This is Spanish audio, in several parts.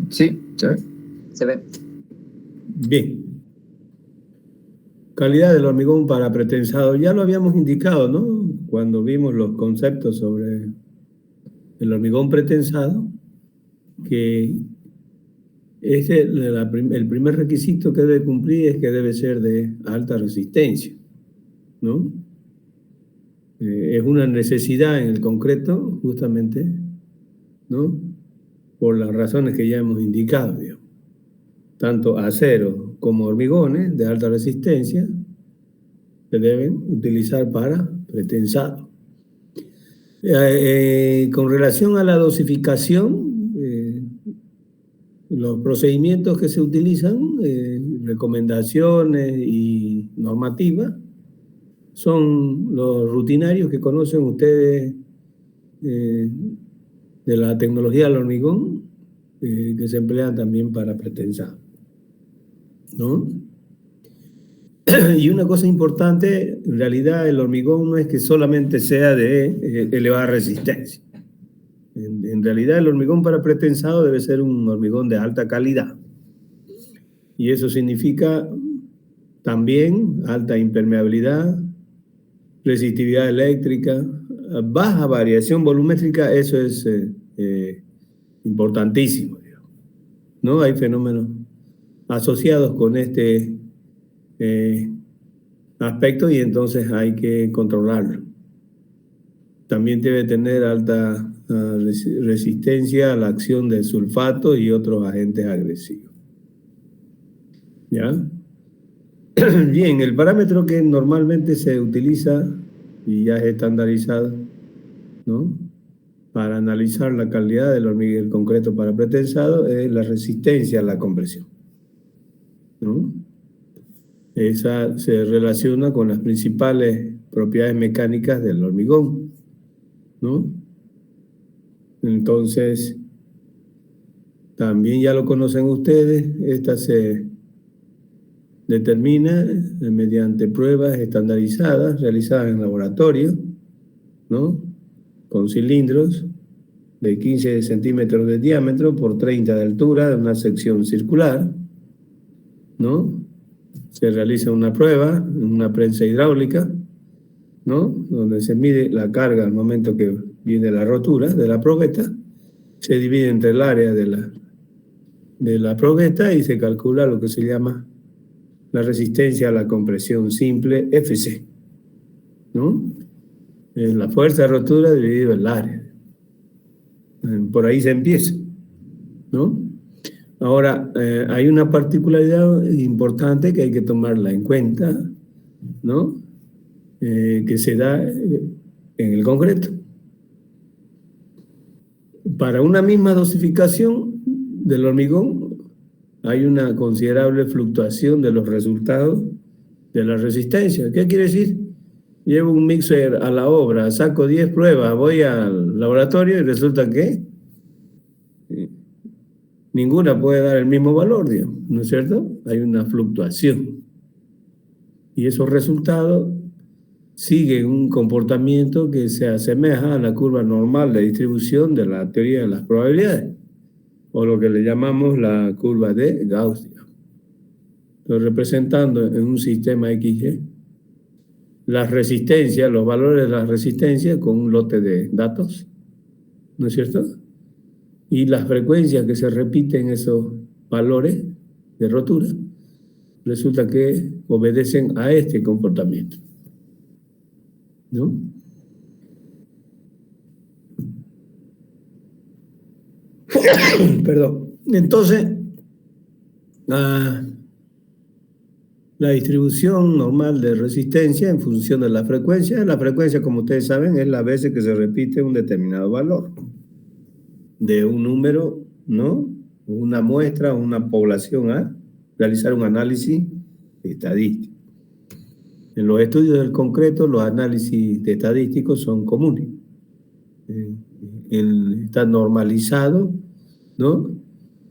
Sí, se ve. Se ve. Bien. Calidad del hormigón para pretensado. Ya lo habíamos indicado, ¿no? Cuando vimos los conceptos sobre el hormigón pretensado, que el primer requisito que debe cumplir es que debe ser de alta resistencia, ¿no? Es una necesidad en el concreto, justamente, ¿no? Por las razones que ya hemos indicado, digamos. Tanto acero como hormigones de alta resistencia se deben utilizar para pretensado. Con relación a la dosificación, los procedimientos que se utilizan, recomendaciones y normativas, son los rutinarios que conocen ustedes de la tecnología del hormigón, que se emplean también para pretensado, ¿no? Y una cosa importante, en realidad el hormigón no es que solamente sea de elevada resistencia. En realidad el hormigón para pretensado debe ser un hormigón de alta calidad. Y eso significa también alta impermeabilidad, resistividad eléctrica, baja variación volumétrica. Eso es importantísimo, ¿no? Hay fenómenos asociados con este aspecto y entonces hay que controlarlo. También debe tener alta resistencia a la acción de sulfato y otros agentes agresivos. ¿Ya? Bien, el parámetro que normalmente se utiliza y ya es estandarizado, ¿no?, para analizar la calidad del hormigón concreto para pretensado es la resistencia a la compresión, ¿no? Esa se relaciona con las principales propiedades mecánicas del hormigón, ¿no? Entonces, también ya lo conocen ustedes, esta se determina mediante pruebas estandarizadas realizadas en laboratorio, ¿no?, con cilindros de 15 centímetros de diámetro por 30 de altura de una sección circular, ¿no? Se realiza una prueba, una prensa hidráulica, ¿no?, donde se mide la carga al momento que viene la rotura de la probeta, se divide entre el área de la probeta y se calcula lo que se llama la resistencia a la compresión simple, FC, ¿no? La fuerza de rotura dividido el área. Por ahí se empieza, ¿no? Ahora, hay una particularidad importante que hay que tomarla en cuenta, ¿no?, que se da en el concreto. Para una misma dosificación del hormigón hay una considerable fluctuación de los resultados de la resistencia. ¿Qué quiere decir? Llevo un mixer a la obra, saco 10 pruebas, voy al laboratorio y resulta que ninguna puede dar el mismo valor, digamos, ¿no es cierto? Hay una fluctuación. Y esos resultados siguen un comportamiento que se asemeja a la curva normal de distribución de la teoría de las probabilidades, o lo que le llamamos la curva de Gauss, digamos. Entonces, representando en un sistema XY las resistencias, los valores de las resistencias con un lote de datos, ¿no es cierto? Y las frecuencias que se repiten esos valores de rotura, resulta que obedecen a este comportamiento, ¿no? Perdón. Entonces, la distribución normal de resistencia en función de la frecuencia, como ustedes saben, es la veces que se repite un determinado valor de un número, ¿no?, una muestra, una población a realizar un análisis estadístico. En los estudios del concreto, los análisis estadísticos son comunes. Está normalizado, ¿no?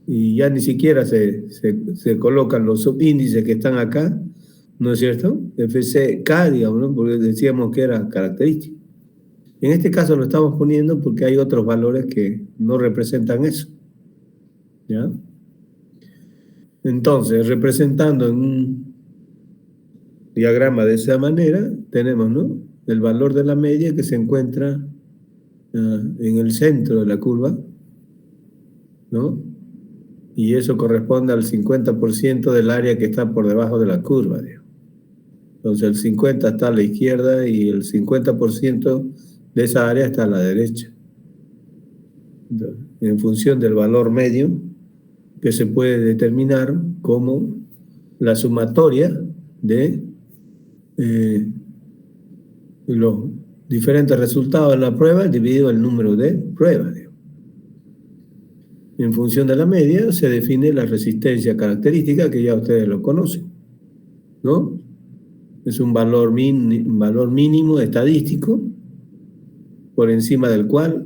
Y ya ni siquiera se colocan los subíndices que están acá, ¿no es cierto? FCK, digamos, ¿no?, porque decíamos que era característico. En este caso lo estamos poniendo porque hay otros valores que no representan eso, ¿ya? Entonces, representando en un diagrama de esa manera, tenemos, ¿no?, el valor de la media que se encuentra en el centro de la curva, ¿no? Y eso corresponde al 50% del área que está por debajo de la curva, digamos. Entonces el 50 está a la izquierda y el 50% de esa área está a la derecha. Entonces, en función del valor medio, que se puede determinar como la sumatoria de los diferentes resultados de la prueba dividido el número de pruebas. En función de la media se define la resistencia característica, que ya ustedes lo conocen, ¿no? Es un valor mínimo estadístico por encima del cual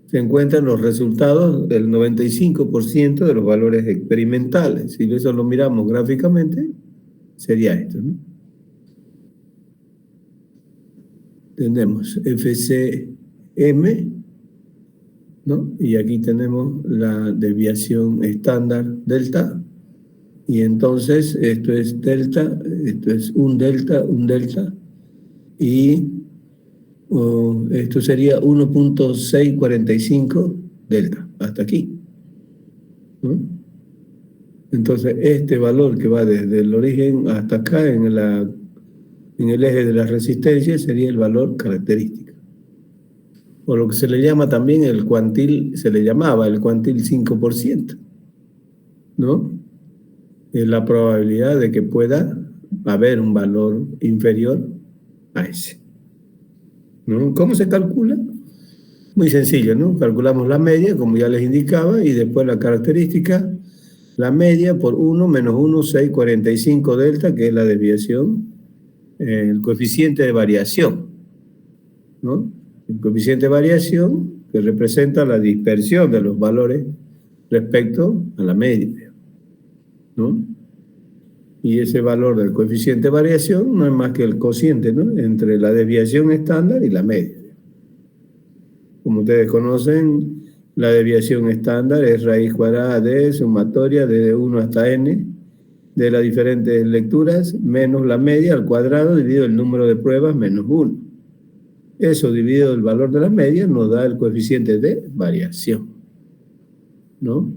se encuentran los resultados del 95% de los valores experimentales. Si eso lo miramos gráficamente, sería esto, ¿no? Tenemos FCM, ¿no? Y aquí tenemos la desviación estándar delta. Y entonces esto es delta, esto es un delta, y esto sería 1.645 delta, hasta aquí, ¿no? Entonces este valor que va desde el origen hasta acá en el eje de la resistencia sería el valor característico. O lo que se le llama también el cuantil, se le llamaba el cuantil 5%, ¿no? Es la probabilidad de que pueda haber un valor inferior a ese, ¿no? ¿Cómo se calcula? Muy sencillo, ¿no? Calculamos la media, como ya les indicaba, y después la característica, la media por 1 menos 1,645 delta, que es la desviación, el coeficiente de variación, ¿no? El coeficiente de variación que representa la dispersión de los valores respecto a la media, ¿no? Y ese valor del coeficiente de variación no es más que el cociente, ¿no?, entre la desviación estándar y la media. Como ustedes conocen, la desviación estándar es raíz cuadrada de sumatoria desde 1 hasta n de las diferentes lecturas menos la media al cuadrado dividido el número de pruebas menos 1. Eso dividido el valor de la media nos da el coeficiente de variación, ¿no?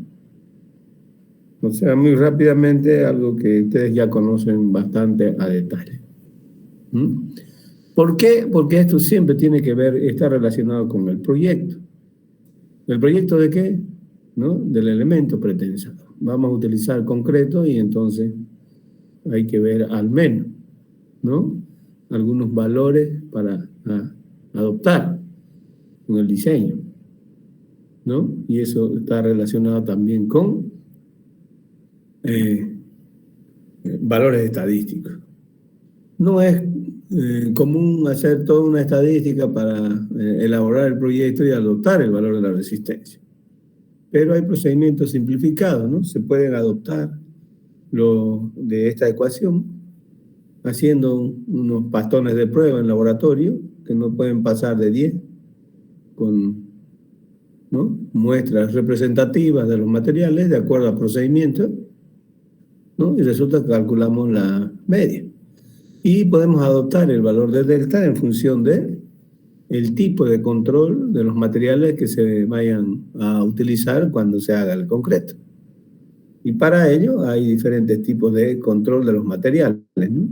O sea, muy rápidamente algo que ustedes ya conocen bastante a detalle. ¿Mm? ¿Por qué? Porque esto siempre tiene que ver, está relacionado con el proyecto. ¿El proyecto de qué? ¿No? Del elemento pretensado. Vamos a utilizar concreto y entonces hay que ver al menos, ¿no?, algunos valores para adoptar en el diseño, ¿no? Y eso está relacionado también con valores estadísticos. No es común hacer toda una estadística para elaborar el proyecto y adoptar el valor de la resistencia. Pero hay procedimientos simplificados, ¿no? Se pueden adoptar lo de esta ecuación haciendo unos pastones de prueba en laboratorio que no pueden pasar de 10 con, ¿no?, muestras representativas de los materiales de acuerdo a procedimientos, ¿no? Y resulta que calculamos la media. Y podemos adoptar el valor de delta en función de el tipo de control de los materiales que se vayan a utilizar cuando se haga el concreto. Y para ello hay diferentes tipos de control de los materiales, ¿no?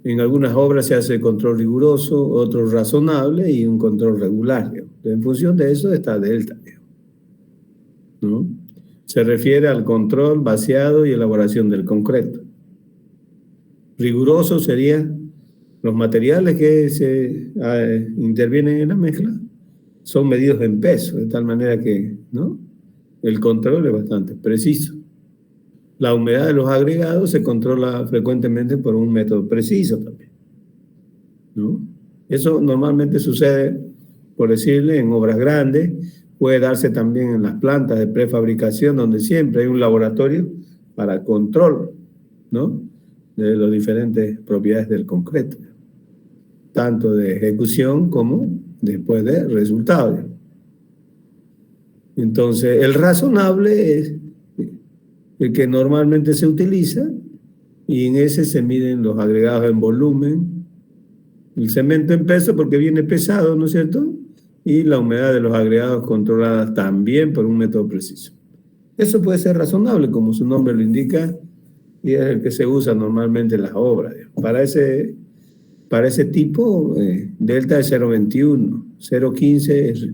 En algunas obras se hace control riguroso, otro razonable y un control regular, ¿no? En función de eso está delta, ¿no? Se refiere al control, vaciado y elaboración del concreto. Riguroso serían los materiales que se intervienen en la mezcla, son medidos en peso, de tal manera que, ¿no?, el control es bastante preciso. La humedad de los agregados se controla frecuentemente por un método preciso también, ¿no? Eso normalmente sucede, por decirle, en obras grandes, puede darse también en las plantas de prefabricación, donde siempre hay un laboratorio para control, ¿no?, de las diferentes propiedades del concreto, tanto de ejecución como después de resultado. Entonces, el razonable es el que normalmente se utiliza y en ese se miden los agregados en volumen, el cemento en peso porque viene pesado, ¿no es cierto? Y la humedad de los agregados controlada también por un método preciso. Eso puede ser razonable, como su nombre lo indica, y es el que se usa normalmente en las obras. Para ese tipo, delta es 0,21, 0,15 es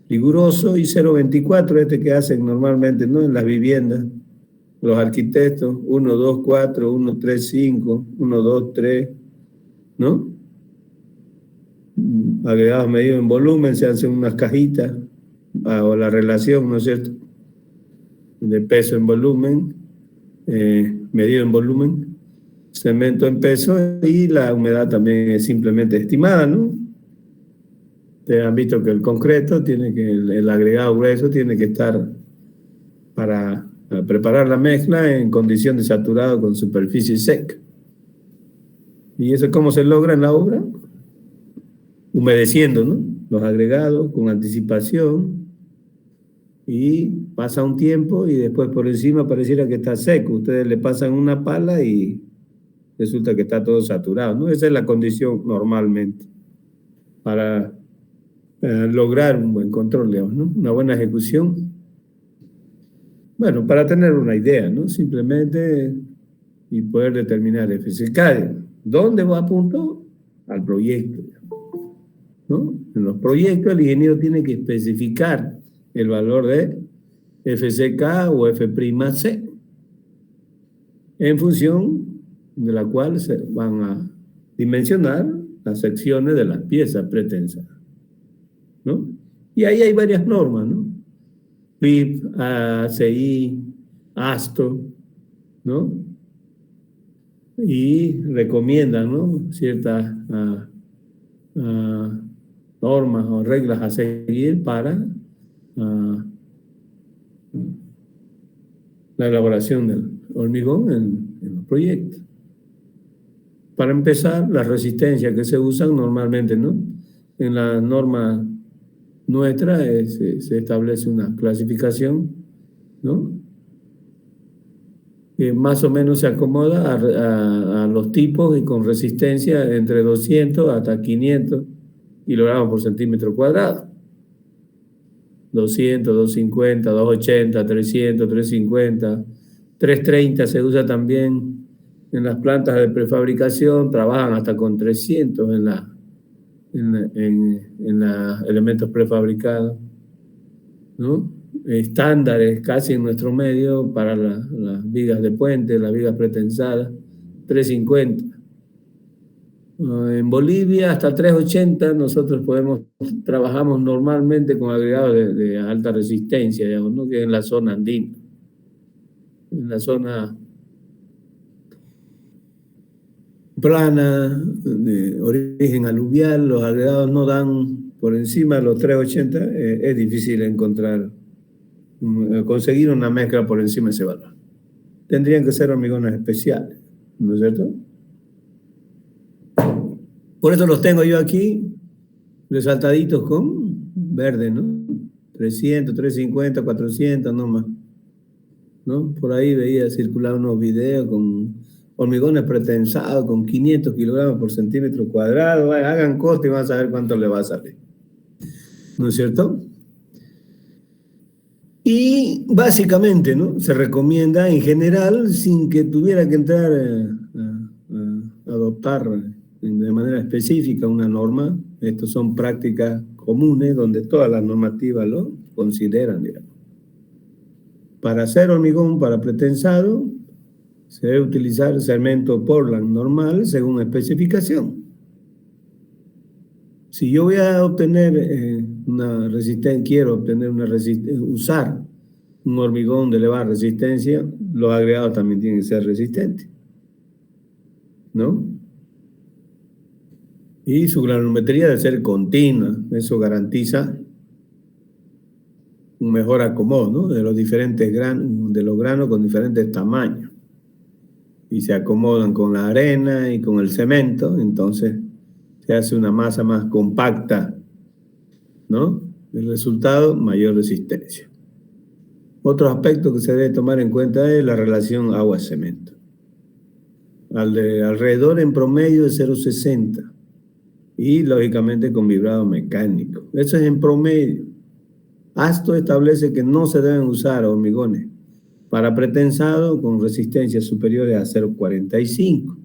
riguroso y 0,24 este que hacen normalmente, ¿no?, en las viviendas, los arquitectos, 1, 2, 4, 1, 3, 5, 1, 2, 3, ¿no? Agregados medidos en volumen, se hacen unas cajitas o la relación, ¿no es cierto?, de peso en volumen, medido en volumen, cemento en peso, y la humedad también es simplemente estimada, ¿no? Ustedes han visto que el concreto tiene que, el agregado grueso tiene que estar para preparar la mezcla en condición de saturado con superficie seca. ¿Y eso cómo se logra en la obra? Humedeciendo, ¿no?, los agregados con anticipación, y pasa un tiempo y después por encima pareciera que está seco. Ustedes le pasan una pala y resulta que está todo saturado, ¿no? Esa es la condición normalmente para lograr un buen control, digamos, ¿no?, una buena ejecución. Bueno, para tener una idea, ¿no?, simplemente, y poder determinar FCK. ¿Dónde va a punto? Al proyecto, ¿no? En los proyectos el ingeniero tiene que especificar el valor de FCK o F'C en función de la cual se van a dimensionar las secciones de las piezas pretensadas, ¿no? Y ahí hay varias normas, ¿no? PIP, ACI, ASTO, ¿no? Y recomiendan, ¿no?, ciertas normas o reglas a seguir para la elaboración del hormigón en los proyectos. Para empezar, las resistencias que se usan normalmente, ¿no?, en la norma nuestra se establece una clasificación, ¿no?, que más o menos se acomoda a los tipos y con resistencia entre 200 hasta 500 kilogramos por centímetro cuadrado. 200, 250, 280, 300, 350, 330 se usa también en las plantas de prefabricación, trabajan hasta con 300 en elementos prefabricados, ¿no? Estándares casi en nuestro medio para las vigas de puente, las vigas pretensadas, 350. En Bolivia hasta 380 nosotros trabajamos normalmente con agregados de alta resistencia, digamos, ¿no?, que es en la zona andina. En la zona plana, de origen aluvial, los agregados no dan por encima de los 380, es difícil encontrar, conseguir una mezcla por encima de ese valor. Tendrían que ser hormigones especiales, ¿no es cierto? Por eso los tengo yo aquí, resaltaditos con verde, ¿no? 300, 350, 400, no más, ¿no? Por ahí veía circular unos videos con hormigones pretensados con 500 kilogramos por centímetro cuadrado. Hagan coste y van a saber cuánto le va a salir, ¿no es cierto? Y básicamente, ¿no?, se recomienda en general, sin que tuviera que entrar a adoptar de manera específica una norma. Estos son prácticas comunes donde todas las normativas lo consideran, digamos. Para hacer hormigón para pretensado se debe utilizar cemento Portland normal según especificación. Si yo voy a obtener una resistencia, quiero obtener una resistencia, usar un hormigón de elevada resistencia, los agregados también tienen que ser resistentes, ¿no? Y su granulometría debe ser continua. Eso garantiza un mejor acomodo, ¿no?, de los diferentes granos, de los granos con diferentes tamaños. Y se acomodan con la arena y con el cemento, entonces se hace una masa más compacta, ¿no? El resultado, mayor resistencia. Otro aspecto que se debe tomar en cuenta es la relación agua-cemento. Alrededor en promedio de 0,60 y lógicamente con vibrado mecánico. Eso es en promedio. ASTO establece que no se deben usar hormigones para pretensado con resistencias superiores a 0,45.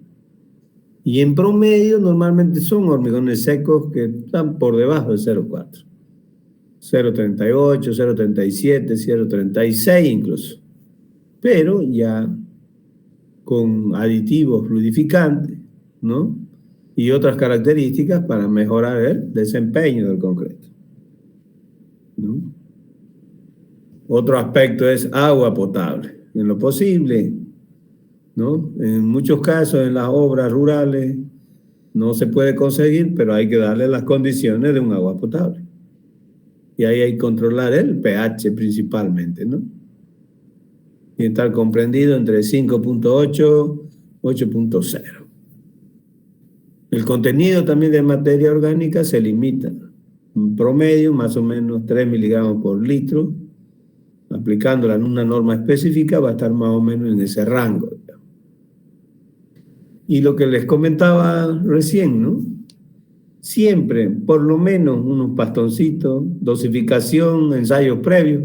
Y en promedio normalmente son hormigones secos que están por debajo de 0,4. 0,38, 0,37, 0,36 incluso. Pero ya con aditivos fluidificantes, ¿no? Y otras características para mejorar el desempeño del concreto, ¿no? Otro aspecto es agua potable, en lo posible, ¿no? En muchos casos en las obras rurales no se puede conseguir, pero hay que darle las condiciones de un agua potable. Y ahí hay que controlar el pH principalmente, ¿no? Y estar comprendido entre 5.8 y 8.0. El contenido también de materia orgánica se limita. En promedio, más o menos 3 miligramos por litro. Aplicándola en una norma específica va a estar más o menos en ese rango. Y lo que les comentaba recién, ¿no? Siempre, por lo menos, unos bastoncitos, dosificación, ensayos previos.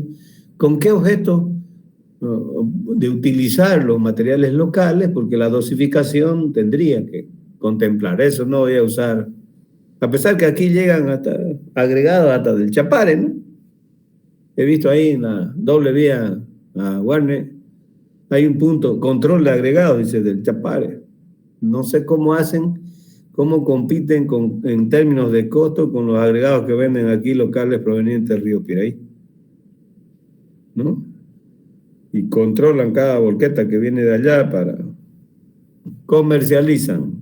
¿Con qué objeto? De utilizar los materiales locales, porque la dosificación tendría que contemplar eso. No voy a usar, a pesar que aquí llegan hasta agregados hasta del Chapare, ¿no? He visto ahí en la doble vía a Warner, hay un punto, control de agregados, dice, del Chapare. No sé cómo hacen, cómo compiten en términos de costo con los agregados que venden aquí locales provenientes del río Piraí, ¿no? Y controlan cada volqueta que viene de allá comercializan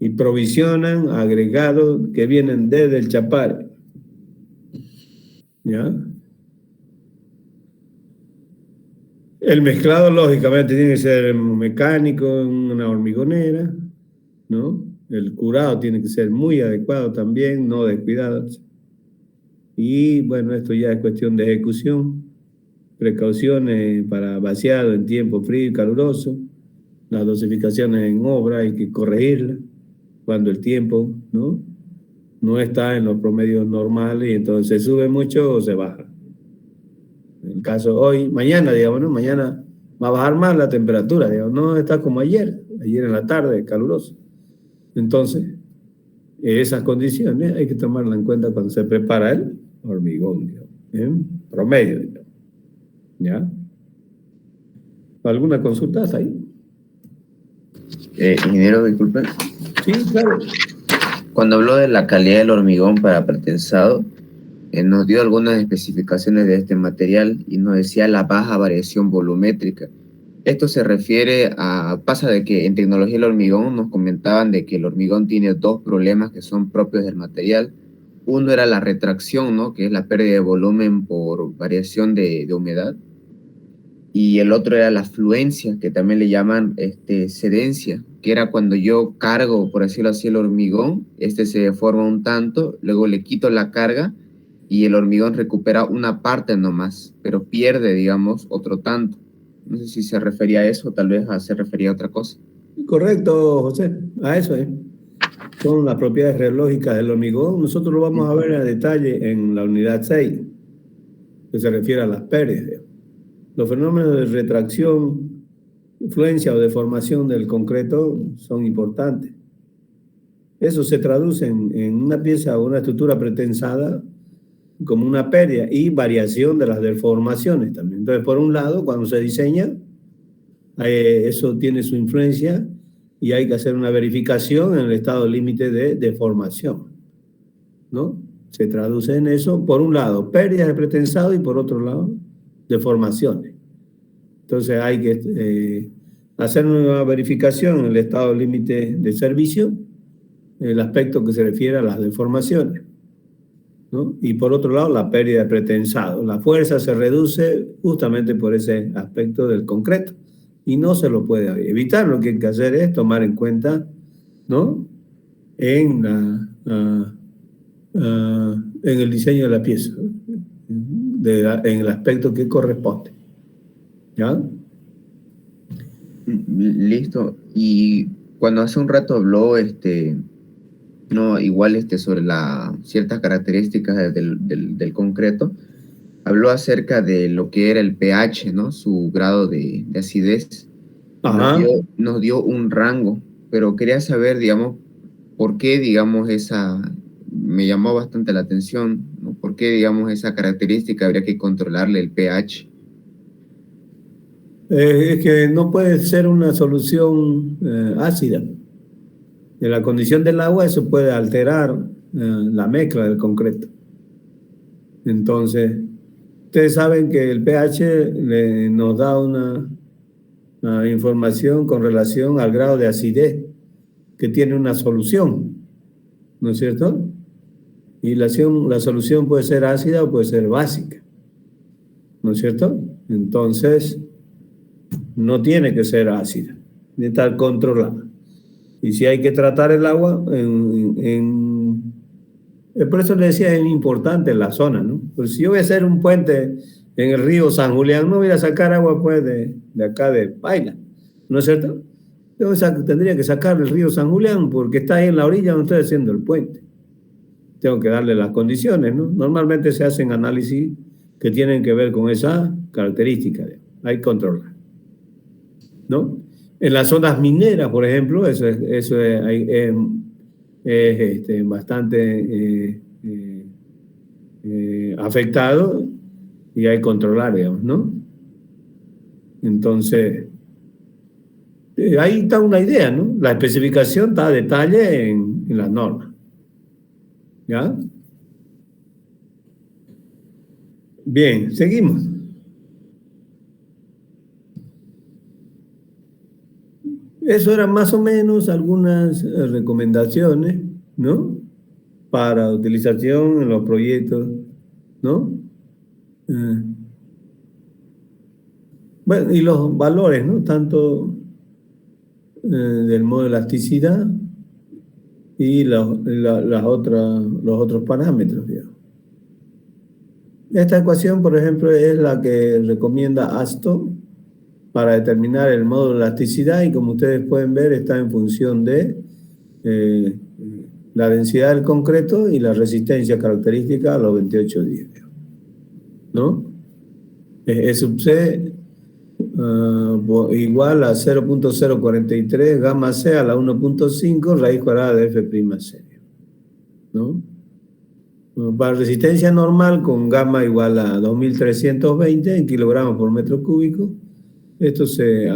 y provisionan agregados que vienen desde el Chapare, ¿ya? El mezclado lógicamente tiene que ser mecánico, una hormigonera, ¿no? El curado tiene que ser muy adecuado también, no descuidado. Y bueno, esto ya es cuestión de ejecución. Precauciones para vaciado en tiempo frío y caluroso. Las dosificaciones en obra hay que corregirlas cuando el tiempo no está en los promedios normales y entonces se sube mucho o se baja. En el caso hoy, mañana, digamos, ¿no? Mañana va a bajar más la temperatura, digamos, no está como ayer en la tarde, caluroso. Entonces, esas condiciones hay que tomarlas en cuenta cuando se prepara el hormigón, digamos, en promedio, digamos. ¿Ya? ¿Alguna consulta hasta ahí? Ingeniero, disculpe. Sí, claro. Cuando habló de la calidad del hormigón para pretensado, nos dio algunas especificaciones de este material y nos decía la baja variación volumétrica. Esto se refiere pasa de que en tecnología del hormigón nos comentaban de que el hormigón tiene dos problemas que son propios del material. Uno era la retracción, ¿no? Que es la pérdida de volumen por variación de humedad. Y el otro era la fluencia, que también le llaman cedencia, que era cuando yo cargo, por decirlo así, el hormigón, se deforma un tanto, luego le quito la carga y el hormigón recupera una parte nomás, pero pierde, digamos, otro tanto. No sé si se refería a eso, tal vez se refería a otra cosa. Correcto, José, a eso es. Son las propiedades reológicas del hormigón. Nosotros lo vamos a ver a detalle en la unidad 6, que se refiere a las pérdidas. Los fenómenos de retracción, influencia o deformación del concreto son importantes. Eso se traduce en una pieza o una estructura pretensada como una pérdida y variación de las deformaciones también. Entonces, por un lado, cuando se diseña, eso tiene su influencia y hay que hacer una verificación en el estado límite de deformación, ¿no? Se traduce en eso, por un lado, pérdidas de pretensado y por otro lado, deformaciones. Entonces hay que hacer una verificación en el estado límite de servicio, el aspecto que se refiere a las deformaciones, ¿no? Y por otro lado, la pérdida de pretensado. La fuerza se reduce justamente por ese aspecto del concreto y no se lo puede evitar. Lo que hay que hacer es tomar en cuenta, ¿no? En en el diseño de la pieza, en el aspecto que corresponde. ¿Ya? Listo. Y cuando hace un rato habló, no, igual sobre ciertas características del concreto, habló acerca de lo que era el pH, ¿no? Su grado de acidez. Y Ajá. nos dio un rango, pero quería saber, digamos, por qué, digamos, me llamó bastante la atención, ¿no? ¿Por qué, digamos, esa característica habría que controlarle el pH? Es que no puede ser una solución ácida. En la condición del agua eso puede alterar la mezcla del concreto. Entonces, ustedes saben que el pH nos da una información con relación al grado de acidez que tiene una solución, ¿no es cierto? Y la solución puede ser ácida o puede ser básica, ¿no es cierto? Entonces, no tiene que ser ácida, ni estar controlada. Y si hay que tratar el agua, por eso le decía, es importante la zona, ¿no? Pues si yo voy a hacer un puente en el río San Julián, no voy a sacar agua pues de acá de Paila, ¿no es cierto? Yo tendría que sacar el río San Julián porque está ahí en la orilla donde estoy haciendo el puente. Tengo que darle las condiciones, ¿no? Normalmente se hacen análisis que tienen que ver con esa característica, hay que controlar, ¿no? En las zonas mineras, por ejemplo, eso es bastante afectado y hay que controlar, digamos, ¿no? Entonces, ahí está una idea, ¿no? La especificación está a detalle en las normas, ¿ya? Bien, seguimos. Eso eran más o menos algunas recomendaciones, ¿no? Para utilización en los proyectos, ¿no? Eh, bueno, y los valores, ¿no? Tanto del modo de elasticidad y los otros parámetros, digamos. Esta ecuación, por ejemplo, es la que recomienda Aston para determinar el modo de elasticidad y como ustedes pueden ver está en función de eh, la densidad del concreto y la resistencia característica a los 28 días, ¿no? E sub C igual a 0.043 gamma C a la 1.5 raíz cuadrada de F' C, ¿no? Para resistencia normal con gamma igual a 2320 en kilogramos por metro cúbico, esto se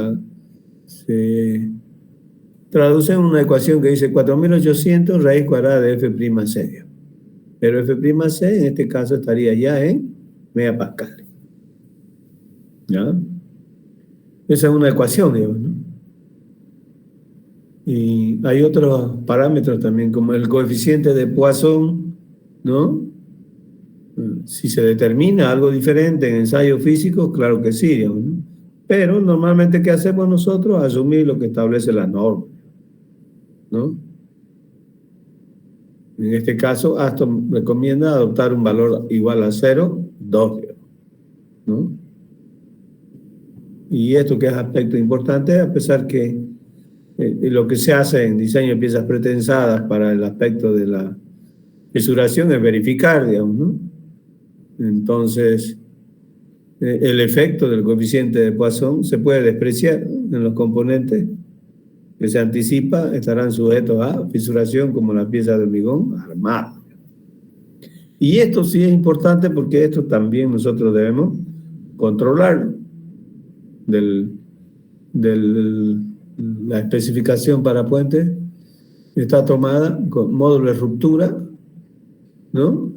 traduce en una ecuación que dice 4800 raíz cuadrada de F' C. Pero F' C en este caso estaría ya en megapascales, ¿ya? Esa es una ecuación, digamos, ¿no? Y hay otros parámetros también, como el coeficiente de Poisson, ¿no? Si se determina algo diferente en ensayos físicos, claro que sí, digamos, ¿no? Pero normalmente, ¿qué hacemos nosotros? Asumir lo que establece la norma, ¿no? En este caso, Aston recomienda adoptar un valor igual a 0,2, ¿no? Y esto que es aspecto importante, a pesar que lo que se hace en diseño de piezas pretensadas para el aspecto de la fisuración es verificar, digamos, ¿no? Entonces, el efecto del coeficiente de Poisson se puede despreciar en los componentes que se anticipa estarán sujetos a fisuración como las piezas de hormigón armado. Y esto sí es importante porque esto también nosotros debemos controlar la especificación para puentes está tomada con módulo de ruptura, ¿no?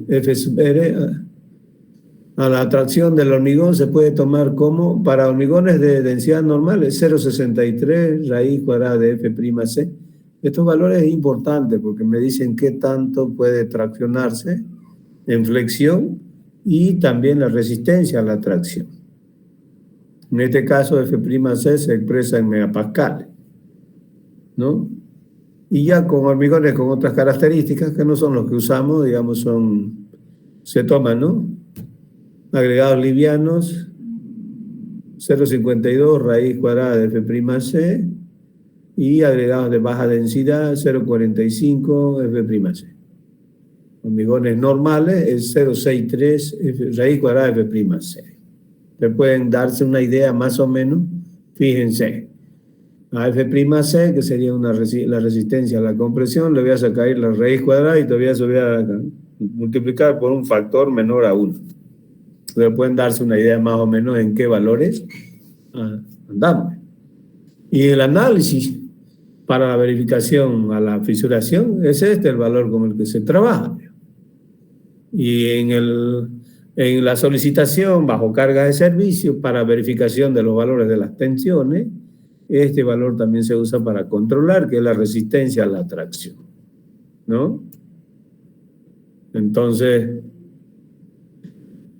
F sub R a la atracción del hormigón se puede tomar como, para hormigones de densidad normal, es 0,63 raíz cuadrada de F' C. Estos valores es importante porque me dicen qué tanto puede traccionarse en flexión y también la resistencia a la tracción. En este caso, F' C se expresa en megapascales, ¿no? Y ya con hormigones con otras características que no son los que usamos, digamos, se toman, ¿no? Agregados livianos, 0,52 raíz cuadrada de F'C y agregados de baja densidad, 0,45 F'C. Hormigones normales es 0,63 raíz cuadrada de F'C. Te pueden darse una idea más o menos, fíjense. A F'C, que sería la resistencia a la compresión, le voy a sacar la raíz cuadrada y te voy a multiplicar por un factor menor a 1. Entonces pueden darse una idea más o menos en qué valores andamos. Y el análisis para la verificación a la fisuración es el valor con el que se trabaja. Y en la solicitación bajo carga de servicio para verificación de los valores de las tensiones, este valor también se usa para controlar, que es la resistencia a la tracción, ¿no? Entonces,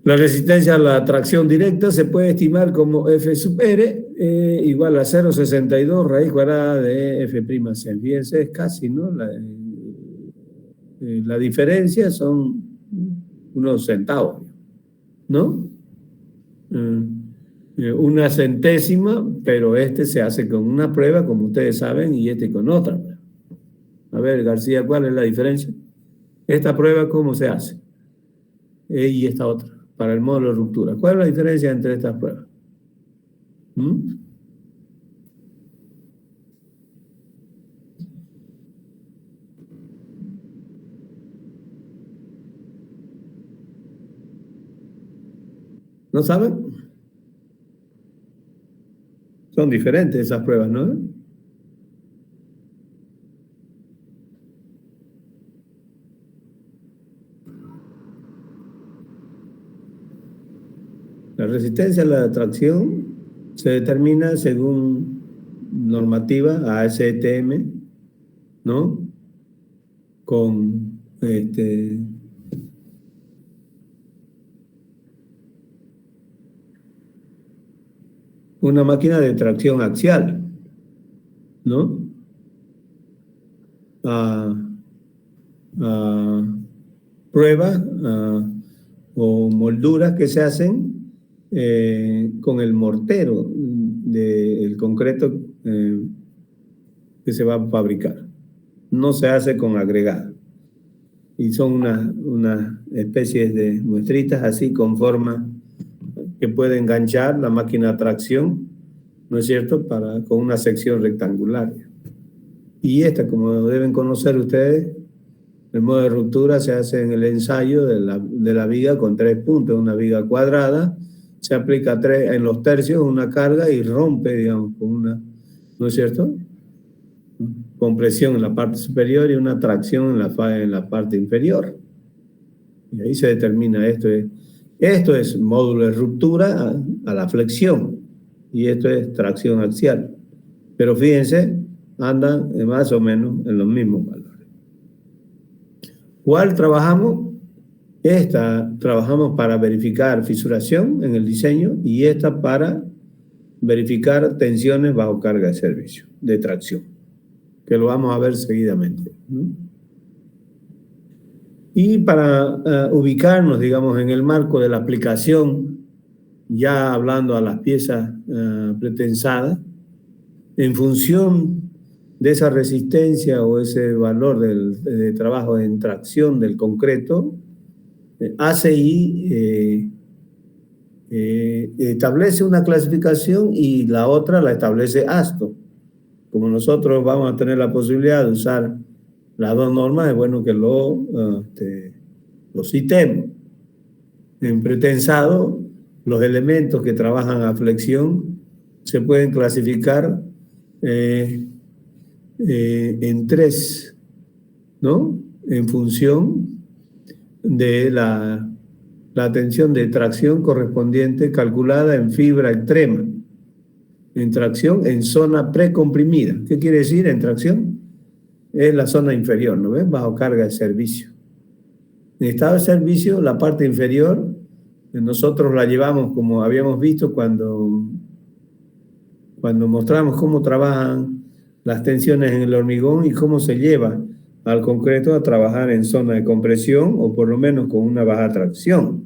la resistencia a la tracción directa se puede estimar como F sub R igual a 0,62 raíz cuadrada de F'C. Fíjense, es casi, ¿no? La diferencia son unos centavos, ¿no? Una centésima, pero se hace con una prueba, como ustedes saben, y con otra. A ver, García, ¿cuál es la diferencia? Esta prueba, ¿cómo se hace? Y esta otra, para el módulo de ruptura. ¿Cuál es la diferencia entre estas pruebas? ¿No saben? Son diferentes esas pruebas, ¿no? La resistencia a la tracción se determina según normativa ASTM, ¿no? Con una máquina de tracción axial, ¿no? Pruebas o molduras que se hacen con el mortero del concreto que se va a fabricar. No se hace con agregado. Y son unas especies de muestritas así con forma que puede enganchar la máquina de tracción, ¿no es cierto?, con una sección rectangular. Y como deben conocer ustedes, el modo de ruptura se hace en el ensayo de la viga con 3 puntos, una viga cuadrada, se aplica en los tercios una carga y rompe, digamos, con una, ¿no es cierto?, compresión en la parte superior y una tracción en la parte inferior. Y ahí se determina esto es módulo de ruptura a la flexión y esto es tracción axial. Pero fíjense, andan más o menos en los mismos valores. ¿Cuál trabajamos? Trabajamos para verificar fisuración en el diseño y esta para verificar tensiones bajo carga de servicio, de tracción, que lo vamos a ver seguidamente. Y para ubicarnos, digamos, en el marco de la aplicación, ya hablando a las piezas pretensadas, en función de esa resistencia o ese valor de trabajo en tracción del concreto, ACI establece una clasificación y la otra la establece ASTO. Como nosotros vamos a tener la posibilidad de usar las dos normas, es bueno que lo citemos. En pretensado, los elementos que trabajan a flexión se pueden clasificar en 3, ¿no? En función de la tensión de tracción correspondiente calculada en fibra extrema, en tracción en zona precomprimida. ¿Qué quiere decir en tracción? Es la zona inferior, ¿no ven? Bajo carga de servicio. En estado de servicio, la parte inferior, nosotros la llevamos como habíamos visto cuando mostramos cómo trabajan las tensiones en el hormigón y cómo se lleva al concreto a trabajar en zona de compresión o por lo menos con una baja tracción.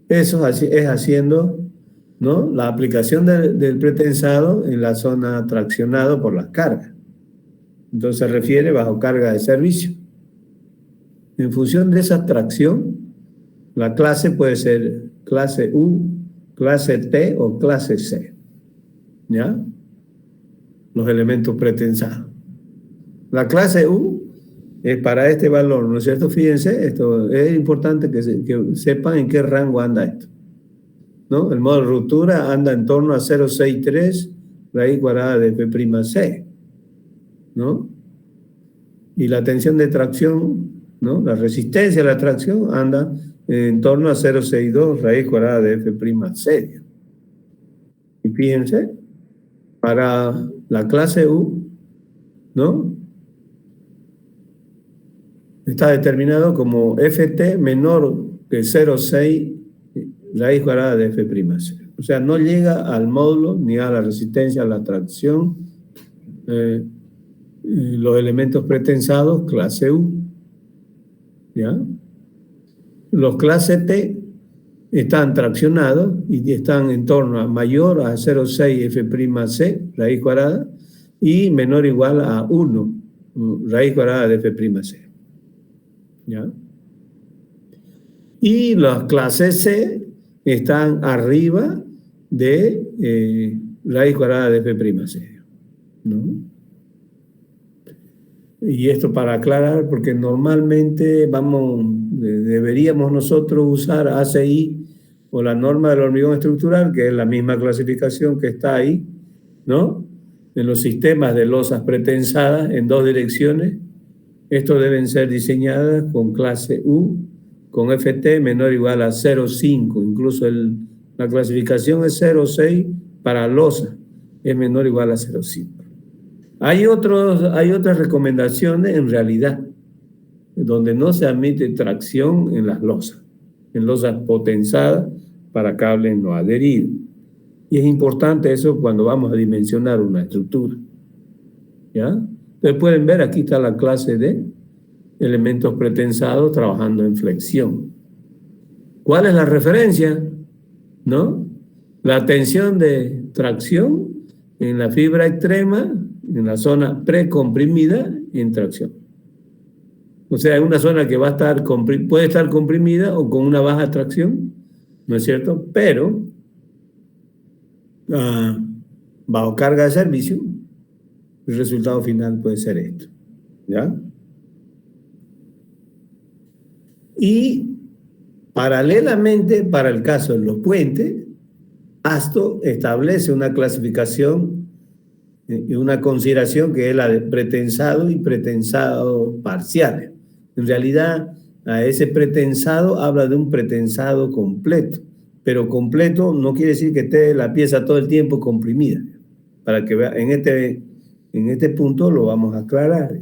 Eso es haciendo, ¿no?, la aplicación del pretensado en la zona traccionado por las cargas. Entonces se refiere bajo carga de servicio. En función de esa tracción, la clase puede ser clase U, clase T o clase C. ¿Ya? Los elementos pretensados. La clase U es para este valor, ¿no es cierto? Fíjense, esto es importante que sepan en qué rango anda esto, ¿no? El modo de ruptura anda en torno a 0,63 raíz cuadrada de F'C, ¿no? Y la tensión de tracción, ¿no?, la resistencia a la tracción anda en torno a 0,62 raíz cuadrada de F'C. Y fíjense, para la clase U, ¿no?, está determinado como Ft menor que 0,6 raíz cuadrada de F'C. O sea, no llega al módulo ni a la resistencia a la tracción los elementos pretensados clase U. ¿Ya? Los clase T están traccionados y están en torno a mayor a 0,6 F'C raíz cuadrada y menor o igual a 1 raíz cuadrada de F'C. ¿Ya? Y las clases C están arriba de raíz cuadrada de F'C, ¿no? Y esto para aclarar, porque normalmente deberíamos nosotros usar ACI o la norma del hormigón estructural, que es la misma clasificación que está ahí, ¿no?, en los sistemas de losas pretensadas en dos direcciones. Estos deben ser diseñadas con clase U, con FT menor o igual a 0,5. Incluso la clasificación es 0,6 para losa, es menor o igual a 0,5. Hay otras recomendaciones en realidad, donde no se admite tracción en las losas, en losas potenciadas para cables no adheridos. Y es importante eso cuando vamos a dimensionar una estructura. ¿Ya? Entonces pueden ver, aquí está la clase de elementos pretensados trabajando en flexión. ¿Cuál es la referencia? ¿No? La tensión de tracción en la fibra extrema, en la zona precomprimida en tracción. O sea, es una zona que puede estar comprimida o con una baja tracción, ¿no es cierto? Pero bajo carga de servicio, el resultado final puede ser esto. ¿Ya? Y paralelamente, para el caso de los puentes, ASTO establece una clasificación y una consideración que es la de pretensado y pretensado parciales. En realidad, a ese pretensado habla de un pretensado completo, pero completo no quiere decir que esté la pieza todo el tiempo comprimida. Para que vean, en este punto lo vamos a aclarar.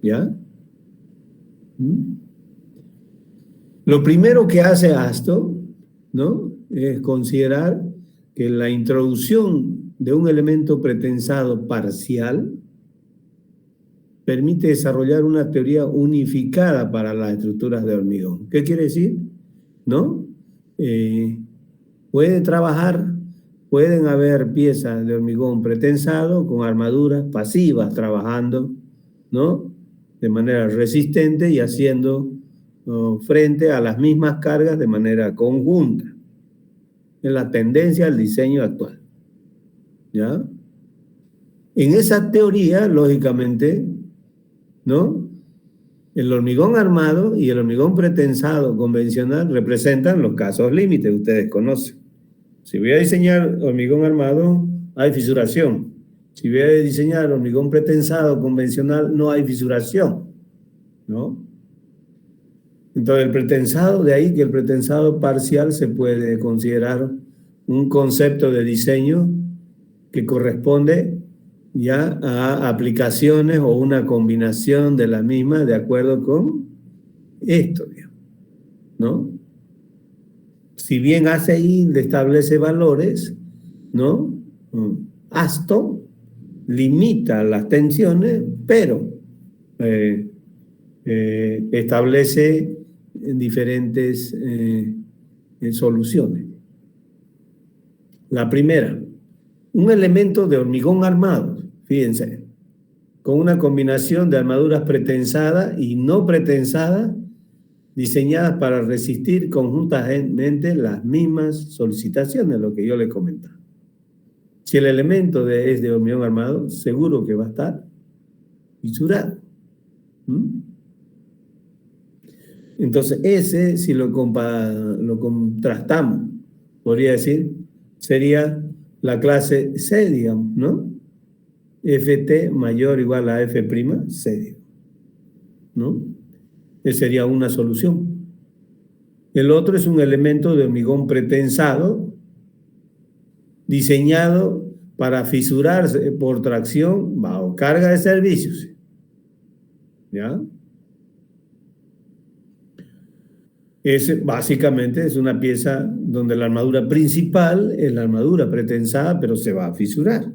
¿Ya? Lo primero que hace ASTO, ¿no?, es considerar que la introducción de un elemento pretensado parcial permite desarrollar una teoría unificada para las estructuras de hormigón. ¿Qué quiere decir? ¿No? Pueden haber piezas de hormigón pretensado con armaduras pasivas trabajando, ¿no?, de manera resistente y haciendo frente a las mismas cargas de manera conjunta. Es la tendencia al diseño actual. ¿Ya? En esa teoría, lógicamente, ¿no?, el hormigón armado y el hormigón pretensado convencional representan los casos límites, ustedes conocen. Si voy a diseñar hormigón armado, hay fisuración. Si voy a diseñar hormigón pretensado convencional, no hay fisuración, ¿no? Entonces, el pretensado, de ahí que el pretensado parcial se puede considerar un concepto de diseño que corresponde ya a aplicaciones o una combinación de la misma de acuerdo con esto, ¿no? Si bien ACI le establece valores, ¿no?, ASTO limita las tensiones, pero establece diferentes soluciones. La primera, un elemento de hormigón armado, fíjense, con una combinación de armaduras pretensadas y no pretensadas, diseñadas para resistir conjuntamente las mismas solicitaciones, lo que yo les comentaba. Si el elemento es de hormigón armado, seguro que va a estar fisurado. Entonces, ese, si lo contrastamos, podría decir, sería la clase C, digamos, ¿no? Ft mayor o igual a F', C, ¿no? Esa sería una solución. El otro es un elemento de hormigón pretensado, diseñado para fisurarse por tracción bajo carga de servicios. ¿Ya? Ese básicamente es una pieza donde la armadura principal es la armadura pretensada, pero se va a fisurar.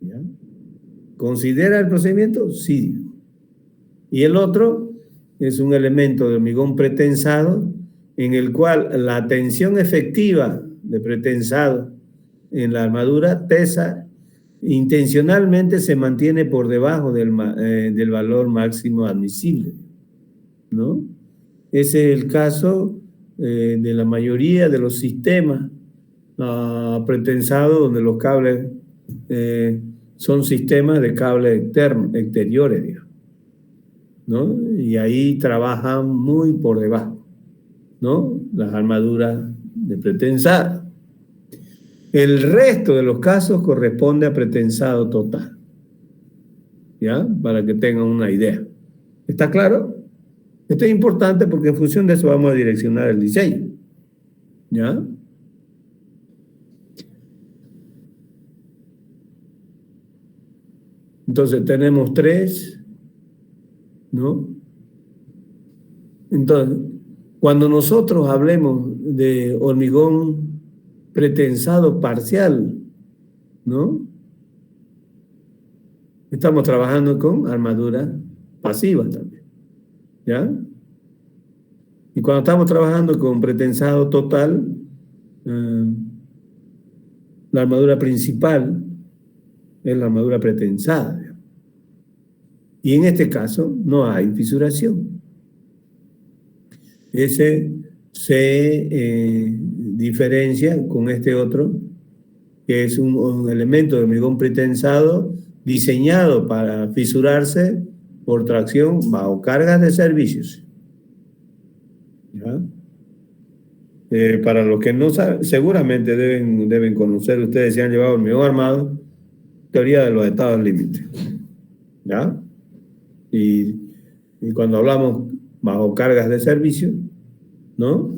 ¿Ya? ¿Considera el procedimiento? Sí. Y el otro es un elemento de hormigón pretensado en el cual la tensión efectiva de pretensado en la armadura tesa intencionalmente se mantiene por debajo del valor máximo admisible, ¿no? Ese es el caso de la mayoría de los sistemas pretensados donde los cables son sistemas de cables exteriores, digamos, ¿no? Y ahí trabajan muy por debajo, ¿no? Las armaduras de pretensado. El resto de los casos corresponde a pretensado total, ¿ya? Para que tengan una idea. ¿Está claro? Esto es importante porque en función de eso vamos a direccionar el diseño, ¿ya? Entonces tenemos 3, ¿no? Entonces, cuando nosotros hablemos de hormigón pretensado parcial, ¿no? Estamos trabajando con armaduras pasivas también, ¿ya? Y cuando estamos trabajando con pretensado total, la armadura principal es la armadura pretensada, ¿ya? Y en este caso no hay fisuración. Ese se diferencia con este otro, que es un elemento de hormigón pretensado diseñado para fisurarse por tracción bajo cargas de servicios. ¿Ya? Para los que no saben, seguramente deben conocer ustedes si han llevado hormigón armado, teoría de los estados límites. ¿Ya? Y cuando hablamos bajo cargas de servicio, ¿no?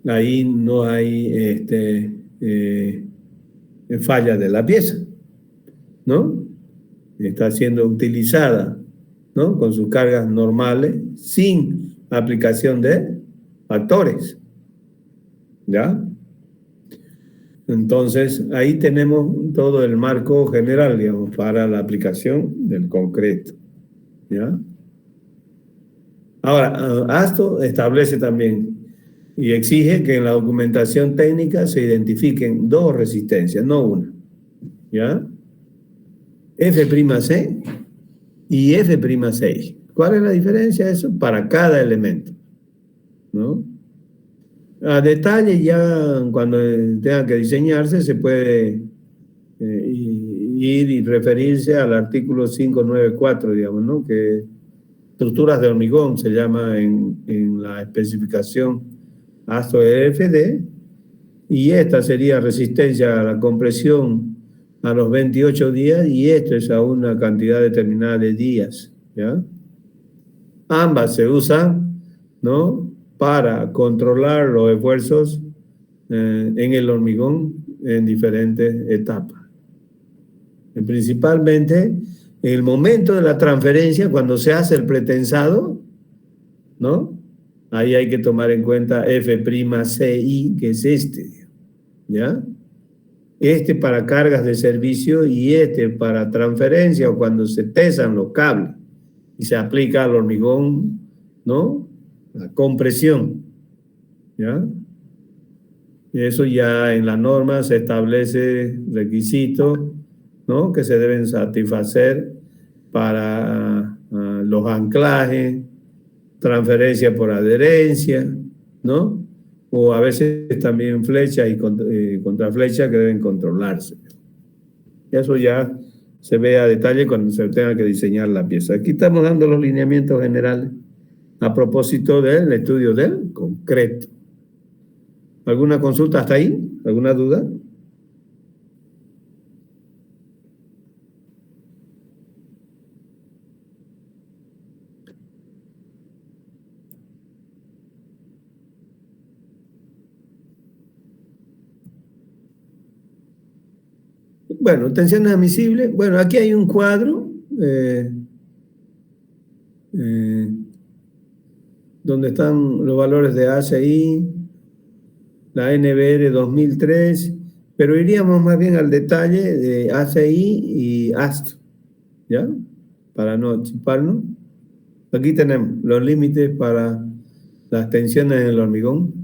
Ahí no hay falla de la pieza, ¿no? Está siendo utilizada, ¿no? Con sus cargas normales, sin aplicación de factores, ¿ya? Entonces, ahí tenemos todo el marco general, digamos, para la aplicación del concreto, ¿ya? Ahora, ASTO establece también y exige que en la documentación técnica se identifiquen 2 resistencias, no una, ¿ya? F'(C) y F'(6). ¿Cuál es la diferencia de eso? Para cada elemento, ¿no? A detalle ya cuando tenga que diseñarse se puede ir y referirse al artículo 594, digamos, ¿no? Que estructuras de hormigón se llama en la especificación ASTO EFD, y esta sería resistencia a la compresión a los 28 días, y esto es a una cantidad determinada de días, ¿ya? Ambas se usan, ¿no?, para controlar los esfuerzos en el hormigón en diferentes etapas. Principalmente en el momento de la transferencia, cuando se hace el pretensado, ¿no? Ahí hay que tomar en cuenta F'Ci, que es este, ¿ya? este para cargas de servicio y este para transferencia o cuando se tesan los cables y se aplica al hormigón, ¿no? La compresión, ¿ya? Y eso ya en la norma se establece requisitos, ¿no? Que se deben satisfacer para los anclajes, transferencia por adherencia, ¿no? O a veces también flechas y contraflechas que deben controlarse. Eso ya se ve a detalle cuando se tenga que diseñar la pieza. Aquí estamos dando los lineamientos generales a propósito del estudio del concreto. ¿Alguna consulta hasta ahí? ¿Alguna duda? Bueno, tensiones admisibles. Bueno, aquí hay un cuadro donde están los valores de ACI, la NBR 2003, pero iríamos más bien al detalle de ACI y AST, ¿ya? Para no chiparnos. Aquí tenemos los límites para las tensiones en el hormigón.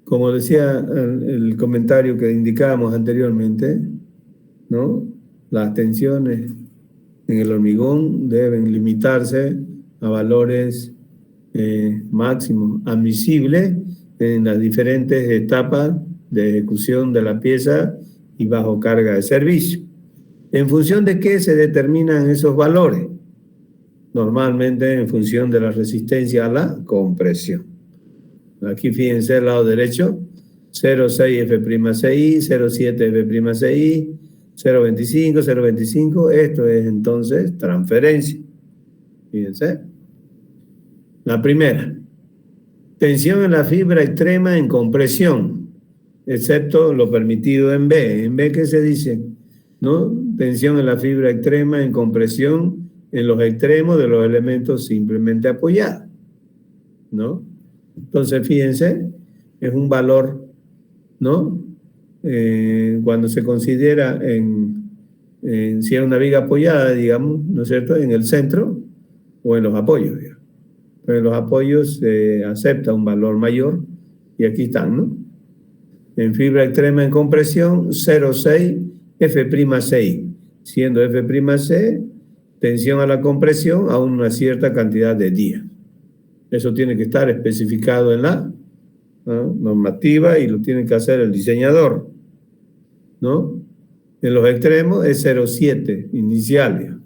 Como decía el comentario que indicábamos anteriormente, ¿no? Las tensiones en el hormigón deben limitarse a valores máximos admisibles en las diferentes etapas de ejecución de la pieza y bajo carga de servicio. ¿En función de qué se determinan esos valores? Normalmente en función de la resistencia a la compresión. Aquí fíjense el lado derecho, 0,6 F'Ci, 0,7 F'Ci, 0,25, 0,25, esto es entonces transferencia. Fíjense. La primera, tensión en la fibra extrema en compresión, excepto lo permitido en B. ¿En B qué se dice? ¿No? Tensión en la fibra extrema en compresión en los extremos de los elementos simplemente apoyados, ¿no? Entonces, fíjense, es un valor, ¿no? Cuando se considera si es una viga apoyada, digamos, ¿no es cierto?, en el centro o en los apoyos, digamos. Pero en los apoyos se acepta un valor mayor y aquí están, ¿no? En fibra extrema en compresión, 0,6 F'Ci, siendo F'C tensión a la compresión a una cierta cantidad de días. Eso tiene que estar especificado en la normativa y lo tiene que hacer el diseñador, ¿no? En los extremos es 0,7 inicial.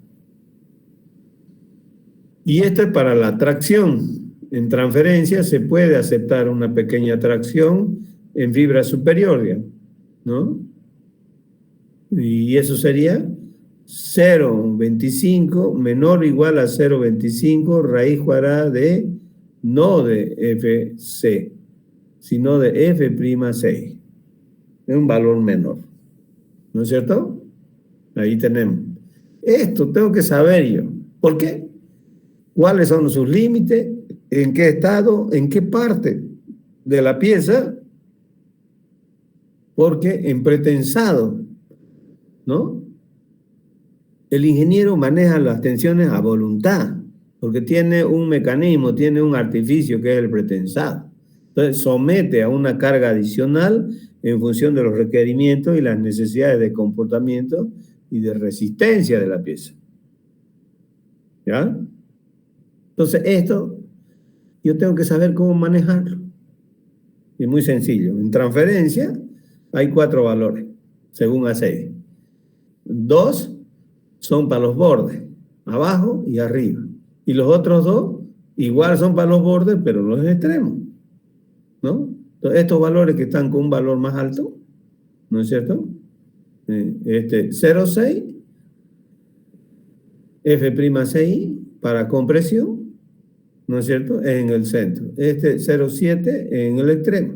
Y esto es para la tracción. En transferencia se puede aceptar una pequeña tracción en fibra superior, ¿no? Y eso sería 0,25 menor o igual a 0,25 raíz cuadrada de no de Fc, sino de F'Ci. Es un valor menor. ¿No es cierto? Ahí tenemos. Esto tengo que saber yo. ¿Por qué? ¿Cuáles son sus límites? ¿En qué estado? ¿En qué parte de la pieza? Porque en pretensado, ¿no?, el ingeniero maneja las tensiones a voluntad, porque tiene un mecanismo, tiene un artificio que es el pretensado. Entonces, somete a una carga adicional en función de los requerimientos y las necesidades de comportamiento y de resistencia de la pieza. ¿Ya? Entonces, esto yo tengo que saber cómo manejarlo. Es muy sencillo. En transferencia hay 4 valores, según ACI. 2 son para los bordes, abajo y arriba. Y los otros 2 igual son para los bordes, pero los extremos, ¿no? Entonces, estos valores que están con un valor más alto, ¿no es cierto? 0,6 F'Ci para compresión, ¿no es cierto?, en el centro. 0,7 en el extremo.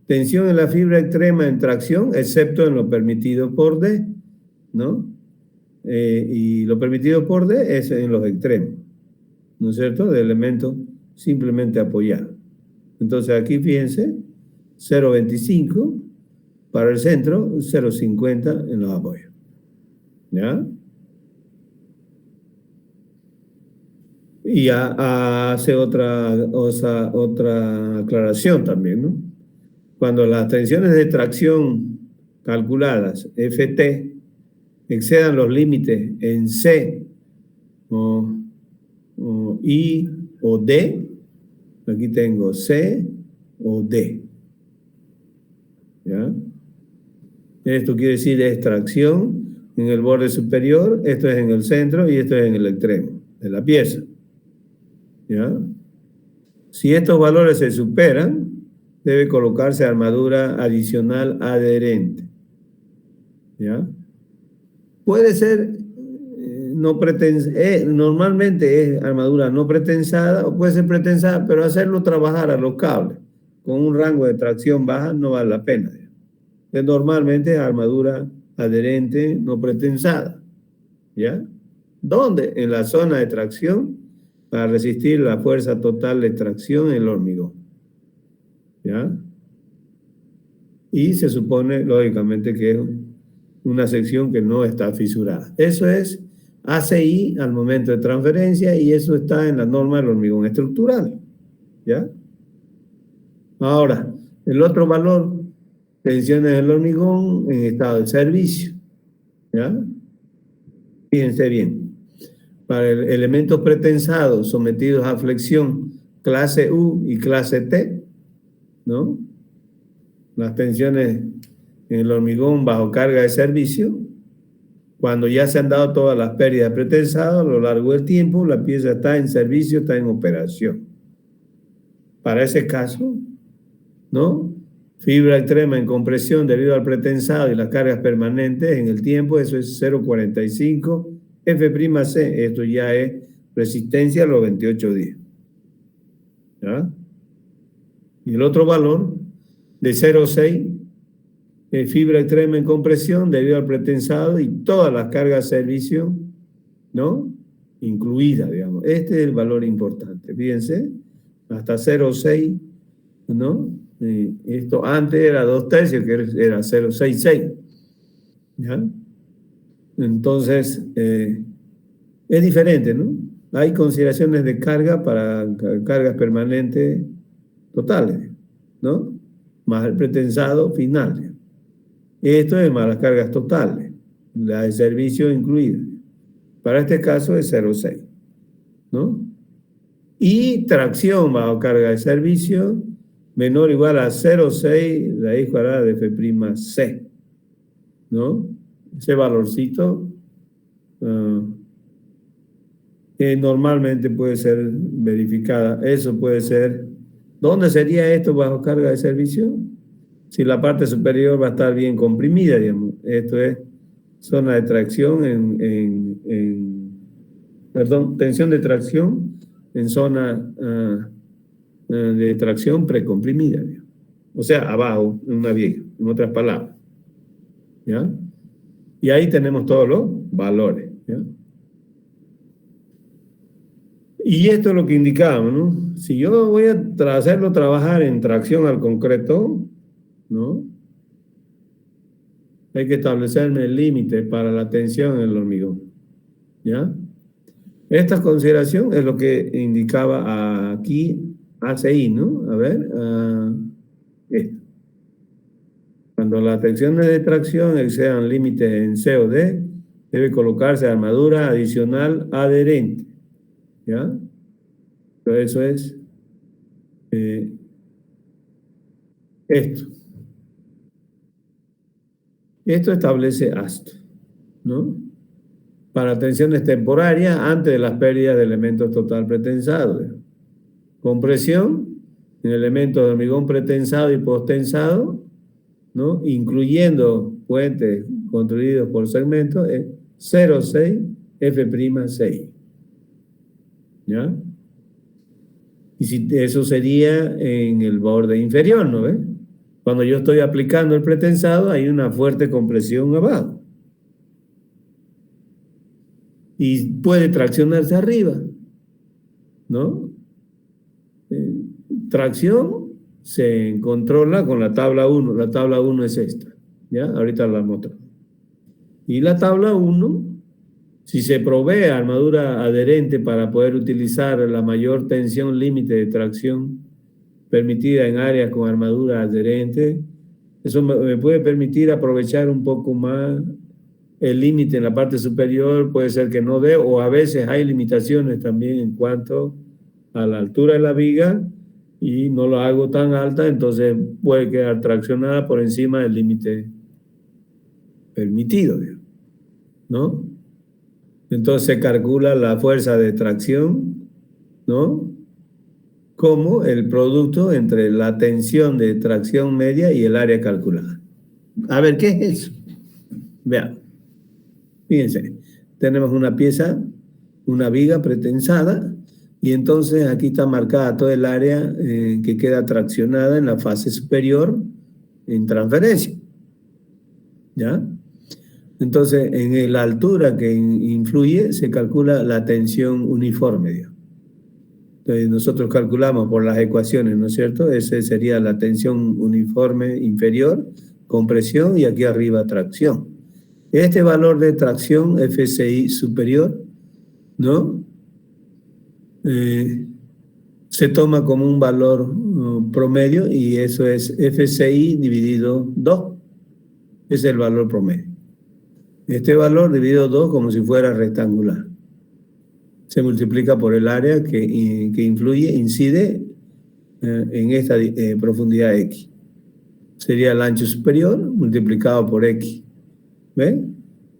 Tensión en la fibra extrema en tracción, excepto en lo permitido por D, ¿no? Y lo permitido por D es en los extremos, ¿no es cierto?, de elementos simplemente apoyados. Entonces aquí fíjense, 0,25 para el centro, 0,50 en los apoyos. ¿Ya? Y hace otra aclaración también, ¿no? Cuando las tensiones de tracción calculadas, FT, excedan los límites en C o I o D, aquí tengo C o D. ¿Ya? Esto quiere decir extracción en el borde superior, esto es en el centro y esto es en el extremo de la pieza. ¿Ya? Si estos valores se superan, debe colocarse armadura adicional adherente. ¿Ya? Puede ser normalmente es armadura no pretensada o puede ser pretensada, pero hacerlo trabajar a los cables con un rango de tracción baja no vale la pena. Normalmente es armadura adherente no pretensada. ¿Ya? ¿Dónde? En la zona de tracción para resistir la fuerza total de tracción en el hormigón. ¿Ya? Y se supone, lógicamente, que es una sección que no está fisurada. Eso es ACI al momento de transferencia y eso está en la norma del hormigón estructural. ¿Ya? Ahora, el otro valor, tensiones del hormigón en estado de servicio. ¿Ya? Fíjense bien. Para elementos pretensados sometidos a flexión clase U y clase T, ¿no? Las tensiones en el hormigón bajo carga de servicio, cuando ya se han dado todas las pérdidas pretensadas a lo largo del tiempo, la pieza está en servicio, está en operación. Para ese caso, ¿no? Fibra extrema en compresión debido al pretensado y las cargas permanentes en el tiempo, eso es 0,45 F'C, esto ya es resistencia a los 28 días. ¿Ya? Y el otro valor de 0,6 es fibra extrema en compresión debido al pretensado y todas las cargas de servicio, ¿no? Incluidas, digamos. Este es el valor importante. Fíjense, hasta 0,6, ¿no? Esto antes era 2/3, que era 0,66. ¿Ya? Entonces, es diferente, ¿no? Hay consideraciones de carga para cargas permanentes totales, ¿no? Más el pretensado final. Esto es más las cargas totales, la de servicio incluida. Para este caso es 0,6, ¿no? Y tracción bajo carga de servicio menor o igual a 0,6 raíz cuadrada de F'C, ¿no? Ese valorcito que normalmente puede ser verificada. Eso puede ser. ¿Dónde sería esto bajo carga de servicio? Si la parte superior va a estar bien comprimida, digamos. Esto es zona de tracción tensión de tracción en zona de tracción precomprimida, digamos. O sea, abajo, en una viga, en otras palabras. ¿Ya? Y ahí tenemos todos los valores. ¿Ya? Y esto es lo que indicábamos, ¿no? Si yo voy a hacerlo trabajar en tracción al concreto, ¿no? Hay que establecerme el límite para la tensión en el hormigón. ¿Ya? Esta consideración es lo que indicaba aquí ACI, ¿no? A ver, esto. Cuando las tensiones de tracción excedan límites en C o D, debe colocarse armadura adicional adherente. ¿Ya? Pero eso es esto. Esto establece AST, ¿no? Para tensiones temporarias antes de las pérdidas de elementos total pretensados. Compresión en elementos de hormigón pretensado y posttensado, ¿no? Incluyendo puentes construidos por segmentos, es 0,6 F'C. ¿Ya? Y si eso sería en el borde inferior, ¿no ves? Cuando yo estoy aplicando el pretensado, hay una fuerte compresión abajo. Y puede traccionarse arriba, ¿no? Tracción se controla con la tabla 1. La tabla 1 es esta, ¿ya? Ahorita la muestro. Y la tabla 1, si se provee armadura adherente para poder utilizar la mayor tensión límite de tracción permitida en áreas con armadura adherente, eso me puede permitir aprovechar un poco más el límite en la parte superior, puede ser que no dé, o a veces hay limitaciones también en cuanto a la altura de la viga y no lo hago tan alta, entonces puede quedar traccionada por encima del límite permitido, ¿no? Entonces se calcula la fuerza de tracción, ¿no? Como el producto entre la tensión de tracción media y el área calculada. A ver, ¿qué es eso? Vean, fíjense, tenemos una pieza, una viga pretensada, y entonces aquí está marcada toda el área que queda traccionada en la fase superior en transferencia, ¿ya? Entonces, en la altura que influye, se calcula la tensión uniforme, digamos. Entonces, nosotros calculamos por las ecuaciones, ¿no es cierto? Esa sería la tensión uniforme inferior, compresión, y aquí arriba tracción. Este valor de tracción, FSI superior, ¿no? Se toma como un valor promedio, y eso es FSI dividido 2. Ese es el valor promedio. Este valor dividido 2 como si fuera rectangular. Se multiplica por el área que influye, incide en esta profundidad X. Sería el ancho superior multiplicado por X. ¿Ven?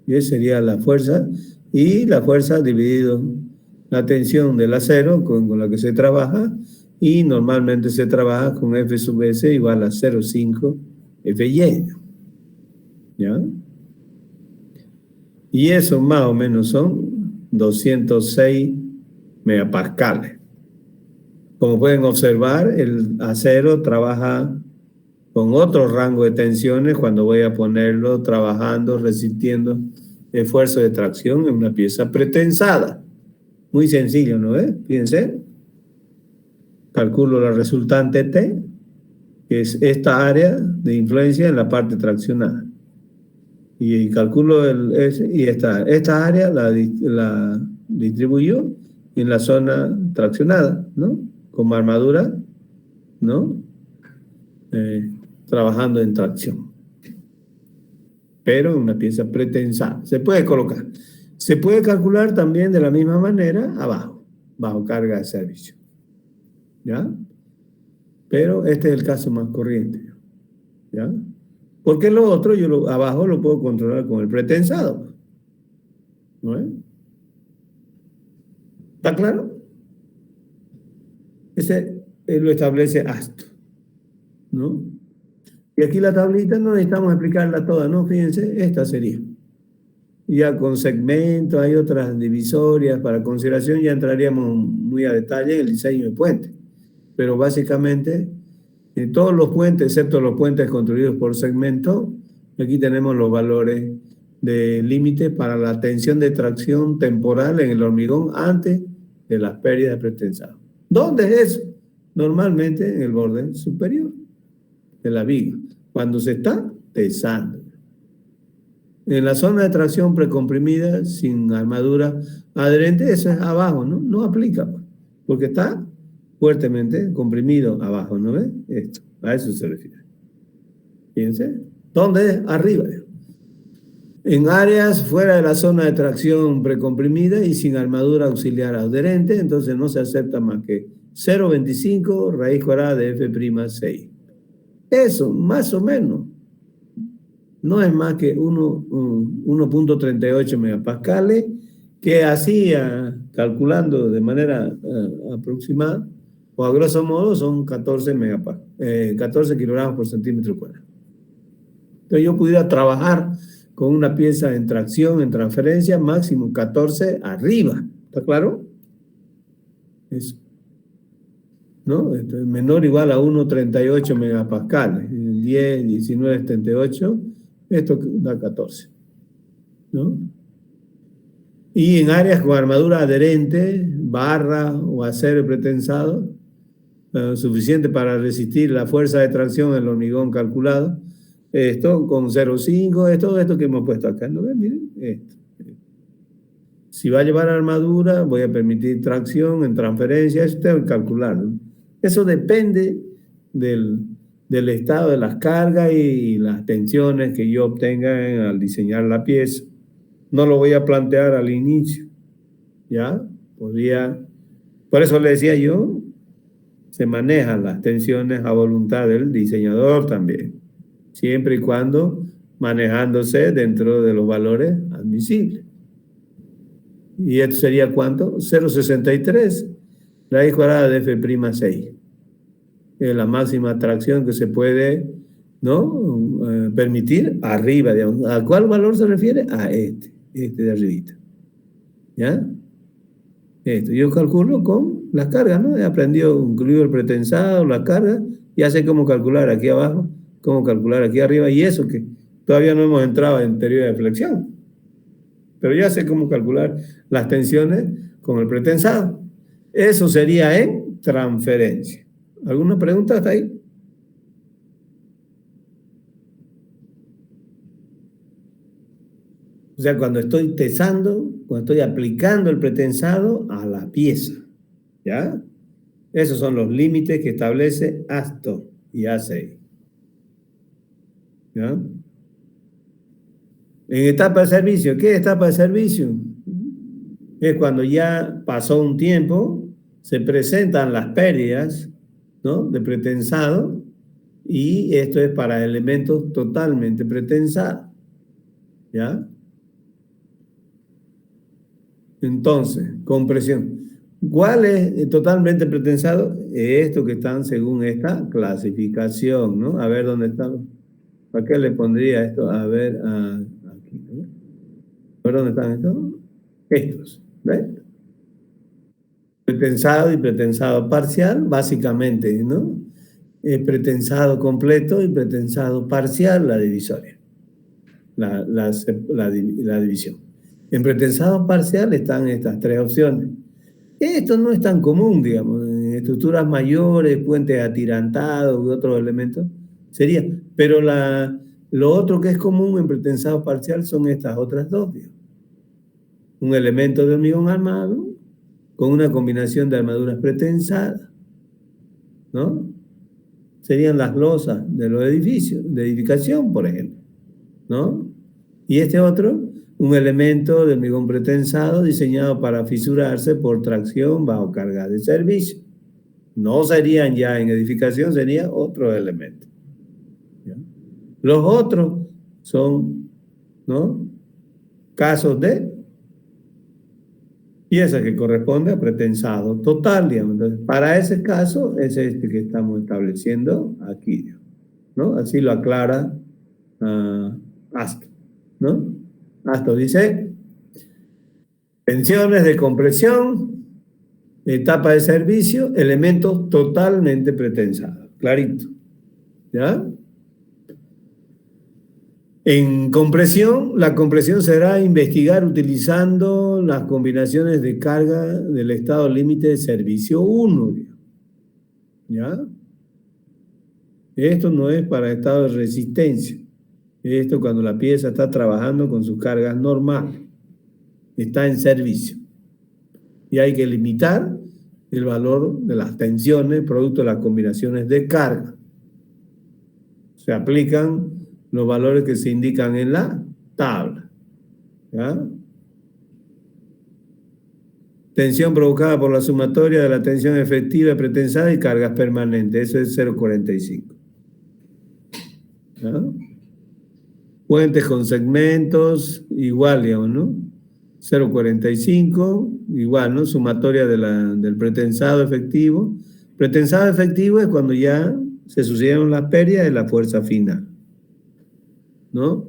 Y esa sería la fuerza. Y la fuerza dividido la tensión del acero con la que se trabaja. Y normalmente se trabaja con F sub S igual a 0,5 FY. ¿Ya? Y eso más o menos son 206 megapascales. Como pueden observar, el acero trabaja con otro rango de tensiones cuando voy a ponerlo trabajando, resistiendo esfuerzo de tracción en una pieza pretensada. Muy sencillo, ¿no es? Fíjense. Calculo la resultante T, que es esta área de influencia en la parte traccionada. Y calculo esta área la distribuyo en la zona traccionada, ¿no? Como armadura, ¿no? Trabajando en tracción. Pero en una pieza pretensada. Se puede colocar. Se puede calcular también de la misma manera abajo, bajo carga de servicio. ¿Ya? Pero este es el caso más corriente. ¿Ya? Porque lo otro, abajo lo puedo controlar con el pretensado. ¿No es? ¿Está claro? Ese lo establece ASTO, ¿no? Y aquí la tablita no necesitamos explicarla toda, ¿no? Fíjense, esta sería. Ya con segmentos, hay otras divisorias para consideración, ya entraríamos muy a detalle en el diseño de puentes. Pero básicamente, en todos los puentes, excepto los puentes construidos por segmento, aquí tenemos los valores de límite para la tensión de tracción temporal en el hormigón antes de las pérdidas de pretensado. ¿Dónde es eso? Normalmente en el borde superior de la viga, cuando se está pesando. En la zona de tracción precomprimida, sin armadura adherente, eso es abajo, ¿no? No aplica, porque está fuertemente comprimido abajo, ¿no ves? Esto, a eso se refiere. Fíjense, ¿dónde es? Arriba. En áreas fuera de la zona de tracción precomprimida y sin armadura auxiliar adherente, entonces no se acepta más que 0,25 raíz cuadrada de F'6. Eso, más o menos, no es más que 1.38 megapascales, que hacía, calculando de manera aproximada, o a grosso modo, son 14 kilogramos por centímetro cuadrado. Entonces yo pudiera trabajar con una pieza en tracción, en transferencia, máximo 14 arriba. ¿Está claro? Eso. ¿No? Entonces, menor o igual a 1,38 megapascales. 10, 19, 78, esto da 14. ¿No? Y en áreas con armadura adherente, barra o acero pretensado, suficiente para resistir la fuerza de tracción del hormigón calculado. Esto con 0,5 es todo esto que hemos puesto acá. ¿No ven? Miren esto. Si va a llevar armadura, voy a permitir tracción en transferencia. Eso tengo que calcularlo. Eso depende del estado de las cargas y las tensiones que yo obtenga al diseñar la pieza. No lo voy a plantear al inicio. ¿Ya? Por eso le decía yo, se manejan las tensiones a voluntad del diseñador también, siempre y cuando manejándose dentro de los valores admisibles. ¿Y esto sería cuánto? 0,63 raíz cuadrada de F'6. Es la máxima tracción que se puede, ¿no? Permitir arriba. Digamos. ¿A cuál valor se refiere? A este de arribita. ¿Ya? Esto. Yo calculo con las cargas, ¿no? He aprendido, incluido el pretensado, la carga, ya sé cómo calcular aquí abajo, cómo calcular aquí arriba, y eso que todavía no hemos entrado en teoría de flexión. Pero ya sé cómo calcular las tensiones con el pretensado. Eso sería en transferencia. ¿Alguna pregunta hasta ahí? O sea, cuando estoy tesando, cuando estoy aplicando el pretensado a la pieza. ¿Ya? Esos son los límites que establece ASTO y A6. ¿Ya? En etapa de servicio, ¿qué es etapa de servicio? Es cuando ya pasó un tiempo, se presentan las pérdidas, ¿no? De pretensado, y esto es para elementos totalmente pretensados. ¿Ya? Entonces, compresión. ¿Cuál es totalmente pretensado? Esto que están según esta clasificación, ¿no? A ver dónde están. ¿Para qué le pondría esto? A ver, aquí, ¿no? A ver dónde están estos. Estos, ¿ves? Pretensado y pretensado parcial, básicamente, ¿no? Pretensado completo y pretensado parcial, la divisoria, la división. En pretensado parcial están estas tres opciones. Esto no es tan común, digamos, en estructuras mayores, puentes atirantados y otros elementos, sería. Pero lo otro que es común en pretensado parcial son estas otras dos, digamos. Un elemento de hormigón armado con una combinación de armaduras pretensadas, ¿no? Serían las losas de los edificios, de edificación, por ejemplo, ¿no? Y este otro, un elemento de hormigón pretensado diseñado para fisurarse por tracción bajo carga de servicio. No serían ya en edificación, sería otro elemento. ¿Ya? Los otros son, ¿no? Casos de pieza que corresponde a pretensado total, digamos. Entonces, para ese caso es este que estamos estableciendo aquí, ¿no? Así lo aclara Astor, ¿no? Astor dice, tensiones de compresión, etapa de servicio, elementos totalmente pretensados, clarito, ¿ya? En compresión, la compresión será investigar utilizando las combinaciones de carga del estado límite de servicio 1. ¿Ya? Esto no es para estado de resistencia. Esto cuando la pieza está trabajando con sus cargas normales. Está en servicio. Y hay que limitar el valor de las tensiones producto de las combinaciones de carga. Se aplican los valores que se indican en la tabla. ¿Ya? Tensión provocada por la sumatoria de la tensión efectiva pretensada y cargas permanentes. Eso es 0,45. ¿Ya? Puentes con segmentos, igual, digamos, ¿no? 0,45, igual, ¿no? Sumatoria del pretensado efectivo. Pretensado efectivo es cuando ya se sucedieron las pérdidas de la fuerza final, ¿no?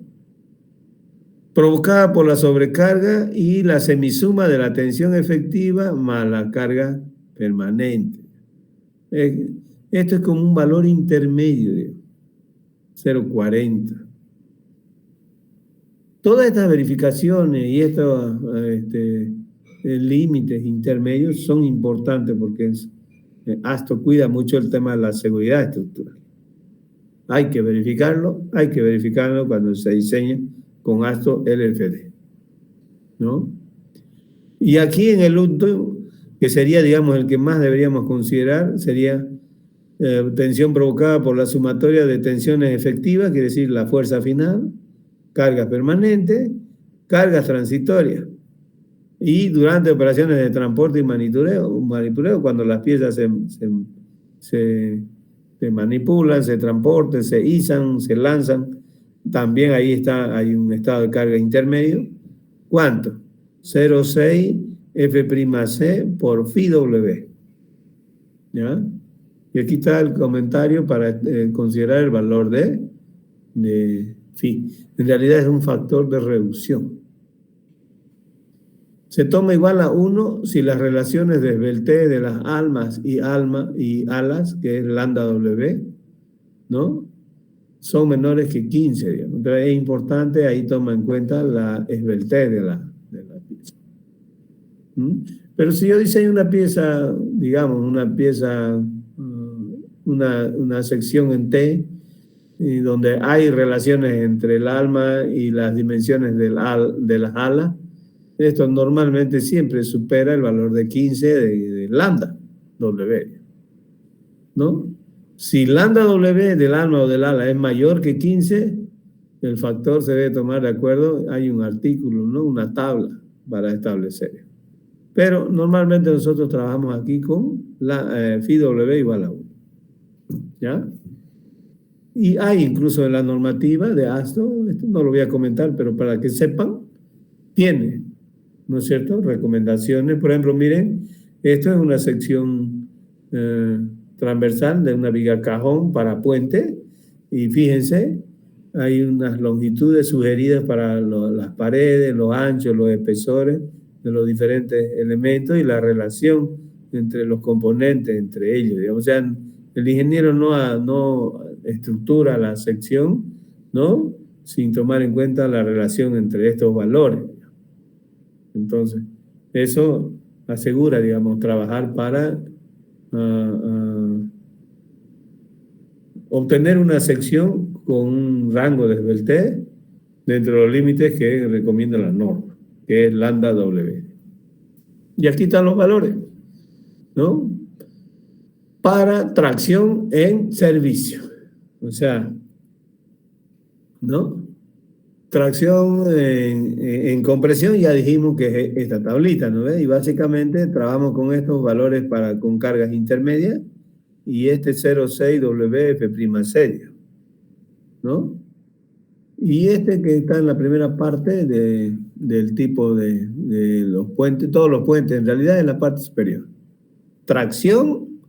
Provocada por la sobrecarga y la semisuma de la tensión efectiva más la carga permanente. Esto es como un valor intermedio, 0,40. Todas estas verificaciones y estos límites intermedios son importantes porque ASTO cuida mucho el tema de la seguridad estructural. Hay que verificarlo cuando se diseña con ASTO LFD, ¿no? Y aquí en el último, que sería, digamos, el que más deberíamos considerar, sería tensión provocada por la sumatoria de tensiones efectivas, quiere decir la fuerza final, cargas permanentes, cargas transitorias. Y durante operaciones de transporte y manipuleo, cuando las piezas se manipulan, se transportan, se izan, se lanzan, también ahí hay un estado de carga intermedio. ¿Cuánto? 0,6 F'C por Φw. ¿Ya? Y aquí está el comentario para considerar el valor de phi. En realidad es un factor de reducción. Se toma igual a 1 si las relaciones de esbeltez de las almas y alas, que es lambda W, ¿no?, son menores que 15, digamos. Entonces es importante, ahí toma en cuenta la esbeltez de la pieza. Pero si yo diseño una pieza, digamos, una sección en T, y donde hay relaciones entre el alma y las dimensiones de las alas, esto normalmente siempre supera el valor de 15 de lambda W, ¿no? Si lambda W del alma o del ala es mayor que 15, el factor se debe tomar de acuerdo, hay un artículo, ¿no?, una tabla para establecer. Pero normalmente nosotros trabajamos aquí con la phi W igual a 1. ¿Ya? Y hay incluso en la normativa de ASTO, esto no lo voy a comentar, pero para que sepan, tiene, ¿no es cierto?, recomendaciones. Por ejemplo, miren, esto es una sección transversal de una viga cajón para puente, y fíjense, hay unas longitudes sugeridas para las paredes, los anchos, los espesores de los diferentes elementos y la relación entre los componentes, entre ellos, digamos. O sea, el ingeniero no estructura la sección, ¿no?, sin tomar en cuenta la relación entre estos valores. Entonces, eso asegura, digamos, trabajar para obtener una sección con un rango de esbeltez dentro de los límites que recomienda la norma, que es lambda W. Y aquí están los valores, ¿no?, para tracción en servicio. O sea, ¿no?, tracción en compresión, ya dijimos que es esta tablita, ¿no ves? Y básicamente trabajamos con estos valores con cargas intermedias y este 0,6 WF', ¿no? Y este que está en la primera parte del tipo de los puentes, todos los puentes, en realidad en la parte superior. Tracción,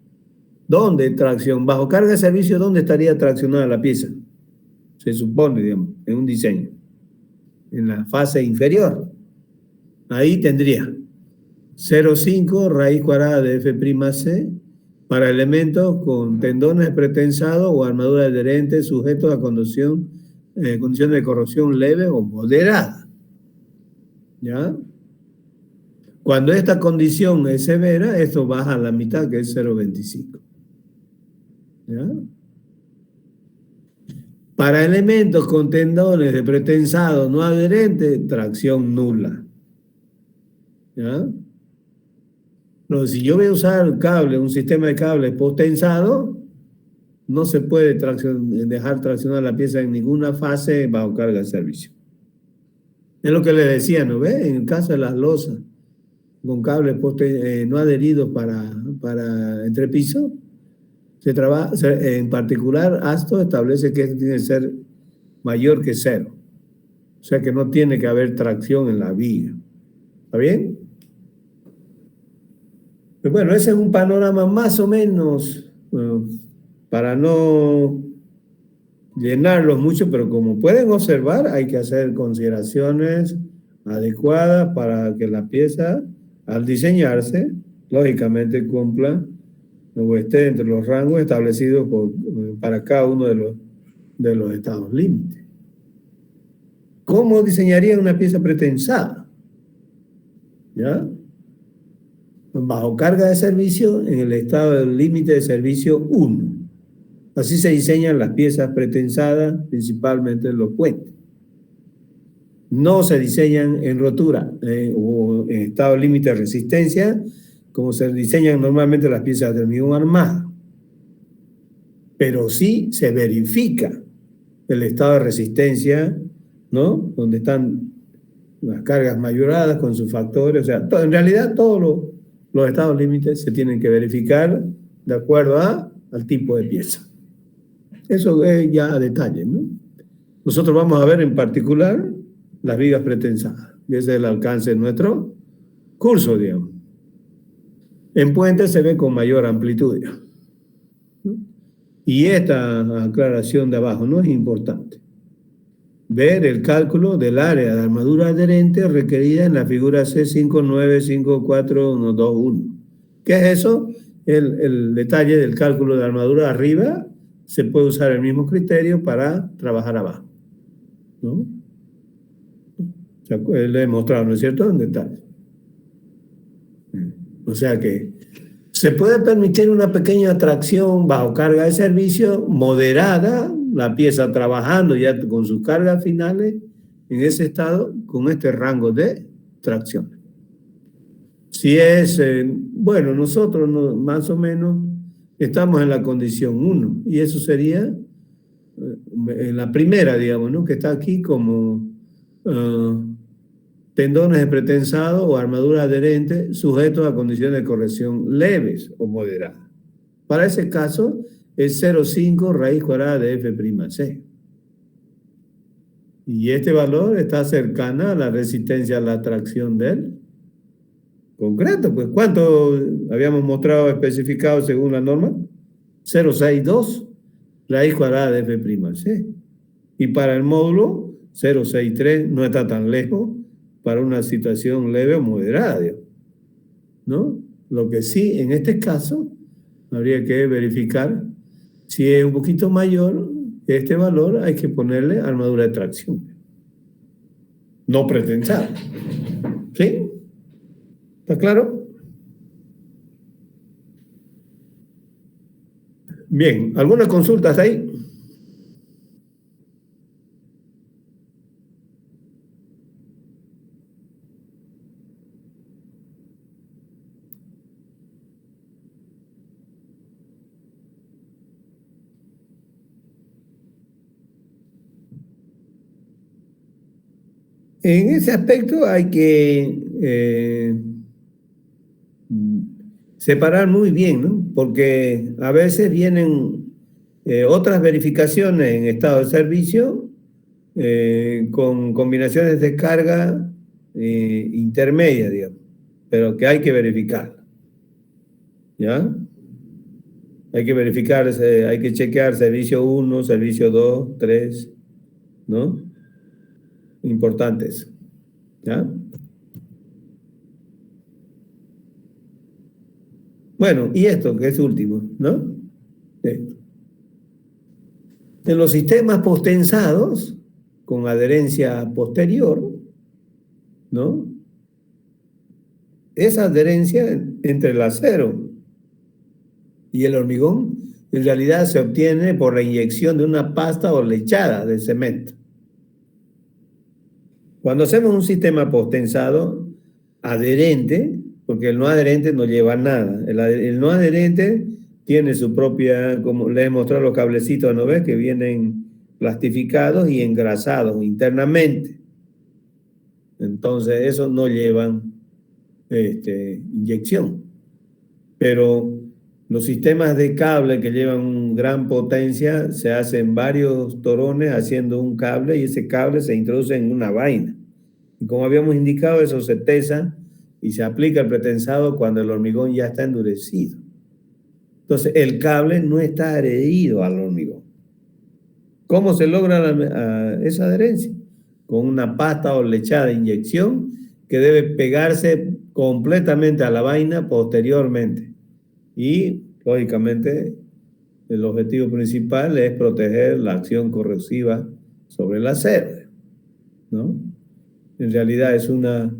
¿dónde tracción? Bajo carga de servicio, ¿dónde estaría traccionada la pieza? Se supone, digamos, en un diseño. En la fase inferior. Ahí tendría 0,5 raíz cuadrada de F'C para elementos con tendones pretensados o armadura adherente sujetos a condiciones de corrosión leve o moderada. ¿Ya? Cuando esta condición es severa, esto baja a la mitad, que es 0,25. ¿Ya? Para elementos con tendones de pretensado no adherente, tracción nula. ¿Ya? No, si yo voy a usar un sistema de cables post-tensado, no se puede dejar traccionar la pieza en ninguna fase bajo carga de servicio. Es lo que le decía, ¿no ve? En el caso de las losas con cables no adheridos para entrepiso, en particular, ASTO establece que esto tiene que ser mayor que 0. O sea que no tiene que haber tracción en la viga. ¿Está bien? Pues bueno, ese es un panorama más o menos, para no llenarlos mucho, pero como pueden observar, hay que hacer consideraciones adecuadas para que la pieza, al diseñarse, lógicamente cumpla o esté entre los rangos establecidos para cada uno de los estados límites. ¿Cómo diseñaría una pieza pretensada? ¿Ya? bajo carga de servicio en el estado del límite de servicio 1. Así se diseñan las piezas pretensadas, principalmente los puentes. No se diseñan en rotura o en estado límite de resistencia, como se diseñan normalmente las piezas de hormigón armado. Pero sí se verifica el estado de resistencia, ¿no? Donde están las cargas mayoradas con sus factores. O sea, en realidad todos los estados límites se tienen que verificar de acuerdo al tipo de pieza. Eso es ya a detalle, ¿no? Nosotros vamos a ver en particular las vigas pretensadas. Y ese es el alcance de nuestro curso, digamos. En puentes se ve con mayor amplitud, digamos, ¿no? Y esta aclaración de abajo no es importante. Ver el cálculo del área de armadura adherente requerida en la figura C5954121. ¿Qué es eso? El detalle del cálculo de armadura arriba se puede usar el mismo criterio para trabajar abajo, ¿no? Le he mostrado, ¿no es cierto?, en detalle. O sea que se puede permitir una pequeña tracción bajo carga de servicio moderada, la pieza trabajando ya con sus cargas finales en ese estado, con este rango de tracción. Si es, bueno, nosotros más o menos estamos en la condición 1, y eso sería en la primera, digamos, ¿no?, que está aquí como tendones de pretensado o armadura adherente sujetos a condiciones de corrección leves o moderadas. Para ese caso es 0,5 raíz cuadrada de F'C. Y este valor está cercana a la resistencia a la tracción del concreto. Pues, ¿cuánto habíamos mostrado especificado según la norma? 0,62 raíz cuadrada de F'C. Y para el módulo 0,63 no está tan lejos para una situación leve o moderada, ¿no? Lo que sí, en este caso, habría que verificar si es un poquito mayor este valor, hay que ponerle armadura de tracción, no pretensada. ¿Sí? ¿Está claro? Bien, ¿alguna consulta hasta ahí? En ese aspecto hay que separar muy bien, ¿no? Porque a veces vienen otras verificaciones en estado de servicio con combinaciones de carga intermedia, digamos, pero que hay que verificar, ¿ya? Hay que verificar, hay que chequear servicio 1, servicio 2, 3, ¿no? Importante eso, ¿ya? Bueno, y esto que es último, ¿no? Esto. En los sistemas postensados con adherencia posterior, ¿no? Esa adherencia entre el acero y el hormigón en realidad se obtiene por la inyección de una pasta o lechada de cemento. Cuando hacemos un sistema postensado adherente, porque el no adherente no lleva nada, el no adherente tiene su propia, como les he mostrado los cablecitos, ¿no ves? Que vienen plastificados y engrasados internamente. Entonces, esos no llevan inyección. Pero los sistemas de cable que llevan gran potencia se hacen varios torones haciendo un cable y ese cable se introduce en una vaina. Y como habíamos indicado, eso se tesa y se aplica el pretensado cuando el hormigón ya está endurecido. Entonces, el cable no está adherido al hormigón. ¿Cómo se logra esa adherencia? Con una pasta o lechada de inyección que debe pegarse completamente a la vaina posteriormente. Y, lógicamente, el objetivo principal es proteger la acción corrosiva sobre el acero, ¿no? En realidad es una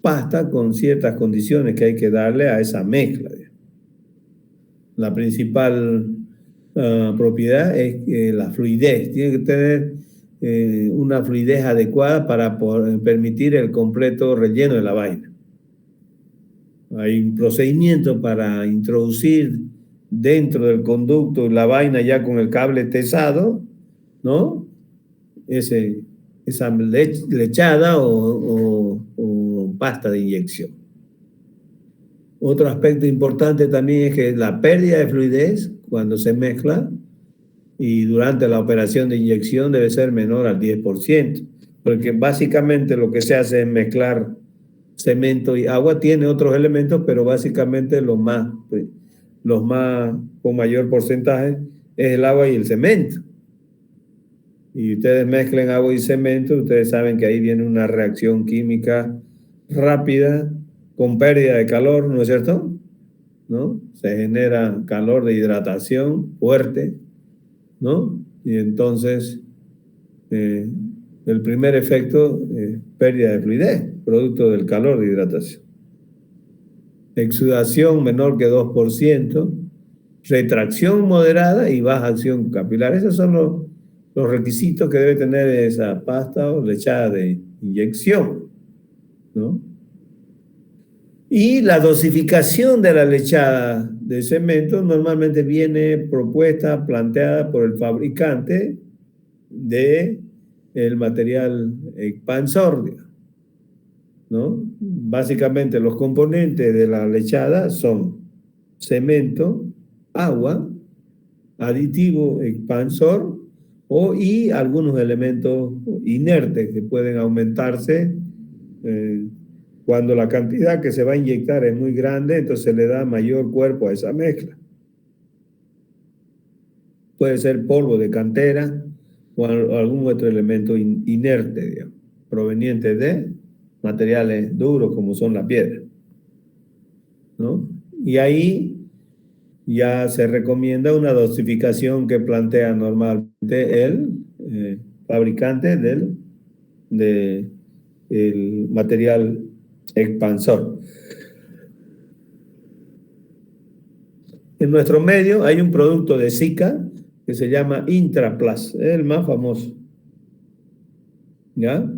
pasta con ciertas condiciones que hay que darle a esa mezcla. La principal propiedad es la fluidez. Tiene que tener una fluidez adecuada para permitir el completo relleno de la vaina. Hay un procedimiento para introducir dentro del conducto la vaina ya con el cable tesado, ¿no? Esa lechada o pasta de inyección. Otro aspecto importante también es que la pérdida de fluidez cuando se mezcla y durante la operación de inyección debe ser menor al 10%, porque básicamente lo que se hace es mezclar cemento y agua. Tiene otros elementos, pero básicamente los más con mayor porcentaje es el agua y el cemento. Y ustedes mezclen agua y cemento, ustedes saben que ahí viene una reacción química rápida con pérdida de calor, ¿no es cierto? ¿No? Se genera calor de hidratación fuerte, ¿no? Y entonces el primer efecto es pérdida de fluidez, producto del calor de hidratación. Exudación menor que 2%, retracción moderada y baja acción capilar. Esos son los requisitos que debe tener esa pasta o lechada de inyección, ¿no? Y la dosificación de la lechada de cemento normalmente viene propuesta, planteada por el fabricante del material expansor, ¿no? Básicamente los componentes de la lechada son cemento, agua, aditivo expansor y algunos elementos inertes que pueden aumentarse cuando la cantidad que se va a inyectar es muy grande, entonces se le da mayor cuerpo a esa mezcla. Puede ser polvo de cantera o algún otro elemento inerte, digamos, proveniente de materiales duros como son la piedra, ¿no? Y ahí ya se recomienda una dosificación que plantea normalmente el fabricante del material expansor. En nuestro medio hay un producto de Sika que se llama Intraplas, es el más famoso, ¿ya?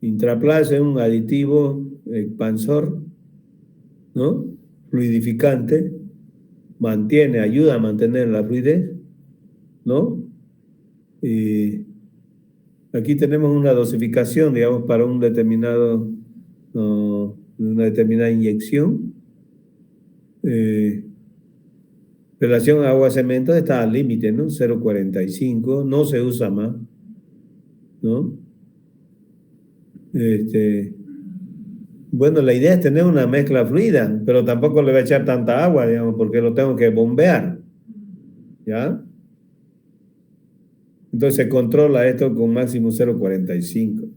Intraplas es un aditivo expansor, ¿no? Fluidificante, ayuda a mantener la fluidez, ¿no? Y aquí tenemos una dosificación, digamos, para una determinada inyección. Relación agua-cemento está al límite, ¿no? 0,45, no se usa más, ¿no? Bueno, la idea es tener una mezcla fluida, pero tampoco le voy a echar tanta agua, digamos, porque lo tengo que bombear, ¿ya? Entonces se controla esto con máximo 0,45,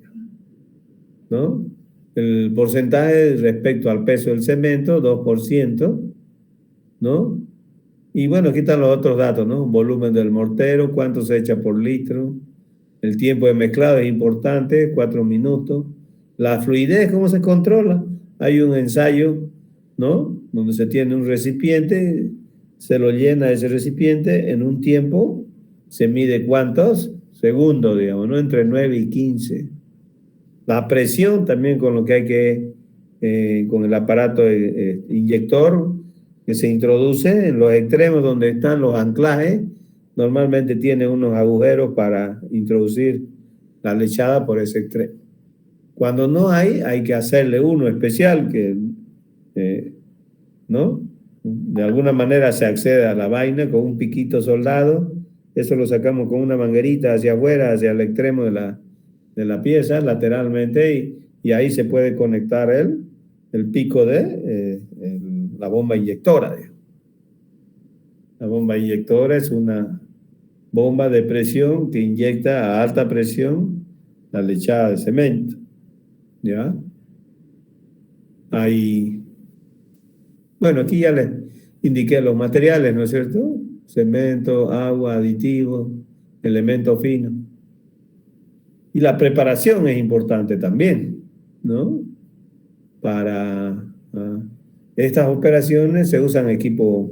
¿no? El porcentaje respecto al peso del cemento, 2%, ¿no? Y bueno, aquí están los otros datos, ¿no? Volumen del mortero, cuánto se echa por litro, el tiempo de mezclado es importante, 4 minutos. La fluidez, ¿cómo se controla? Hay un ensayo, ¿no? Donde se tiene un recipiente, se lo llena ese recipiente en un tiempo, se mide cuántos segundos, digamos, ¿no? Entre 9 y 15. La presión también con lo que hay que, con el aparato inyector que se introduce en los extremos donde están los anclajes, normalmente tiene unos agujeros para introducir la lechada por ese extremo. Cuando no hay que hacerle uno especial que, ¿no? De alguna manera se accede a la vaina con un piquito soldado, eso lo sacamos con una manguerita hacia afuera, hacia el extremo de la pieza, lateralmente, y ahí se puede conectar el pico de la bomba inyectora. La bomba inyectora es una bomba de presión que inyecta a alta presión la lechada de cemento, ¿ya? Bueno, aquí ya les indiqué los materiales, ¿no es cierto? Cemento, agua, aditivo, elemento fino. Y la preparación es importante también, ¿no? para estas operaciones se usan equipos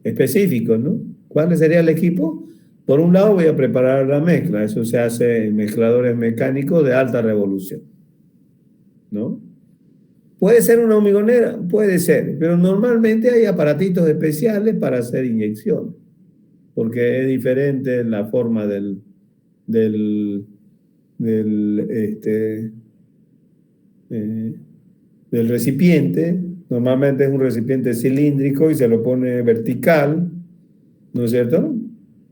específicos, ¿no? ¿Cuál sería el equipo? Por un lado voy a preparar la mezcla, eso se hace en mezcladores mecánicos de alta revolución, ¿no? ¿Puede ser una hormigonera? Puede ser, pero normalmente hay aparatitos especiales para hacer inyección, porque es diferente la forma del, del, eh, del recipiente. Normalmente es un recipiente cilíndrico y se lo pone vertical, ¿no es cierto?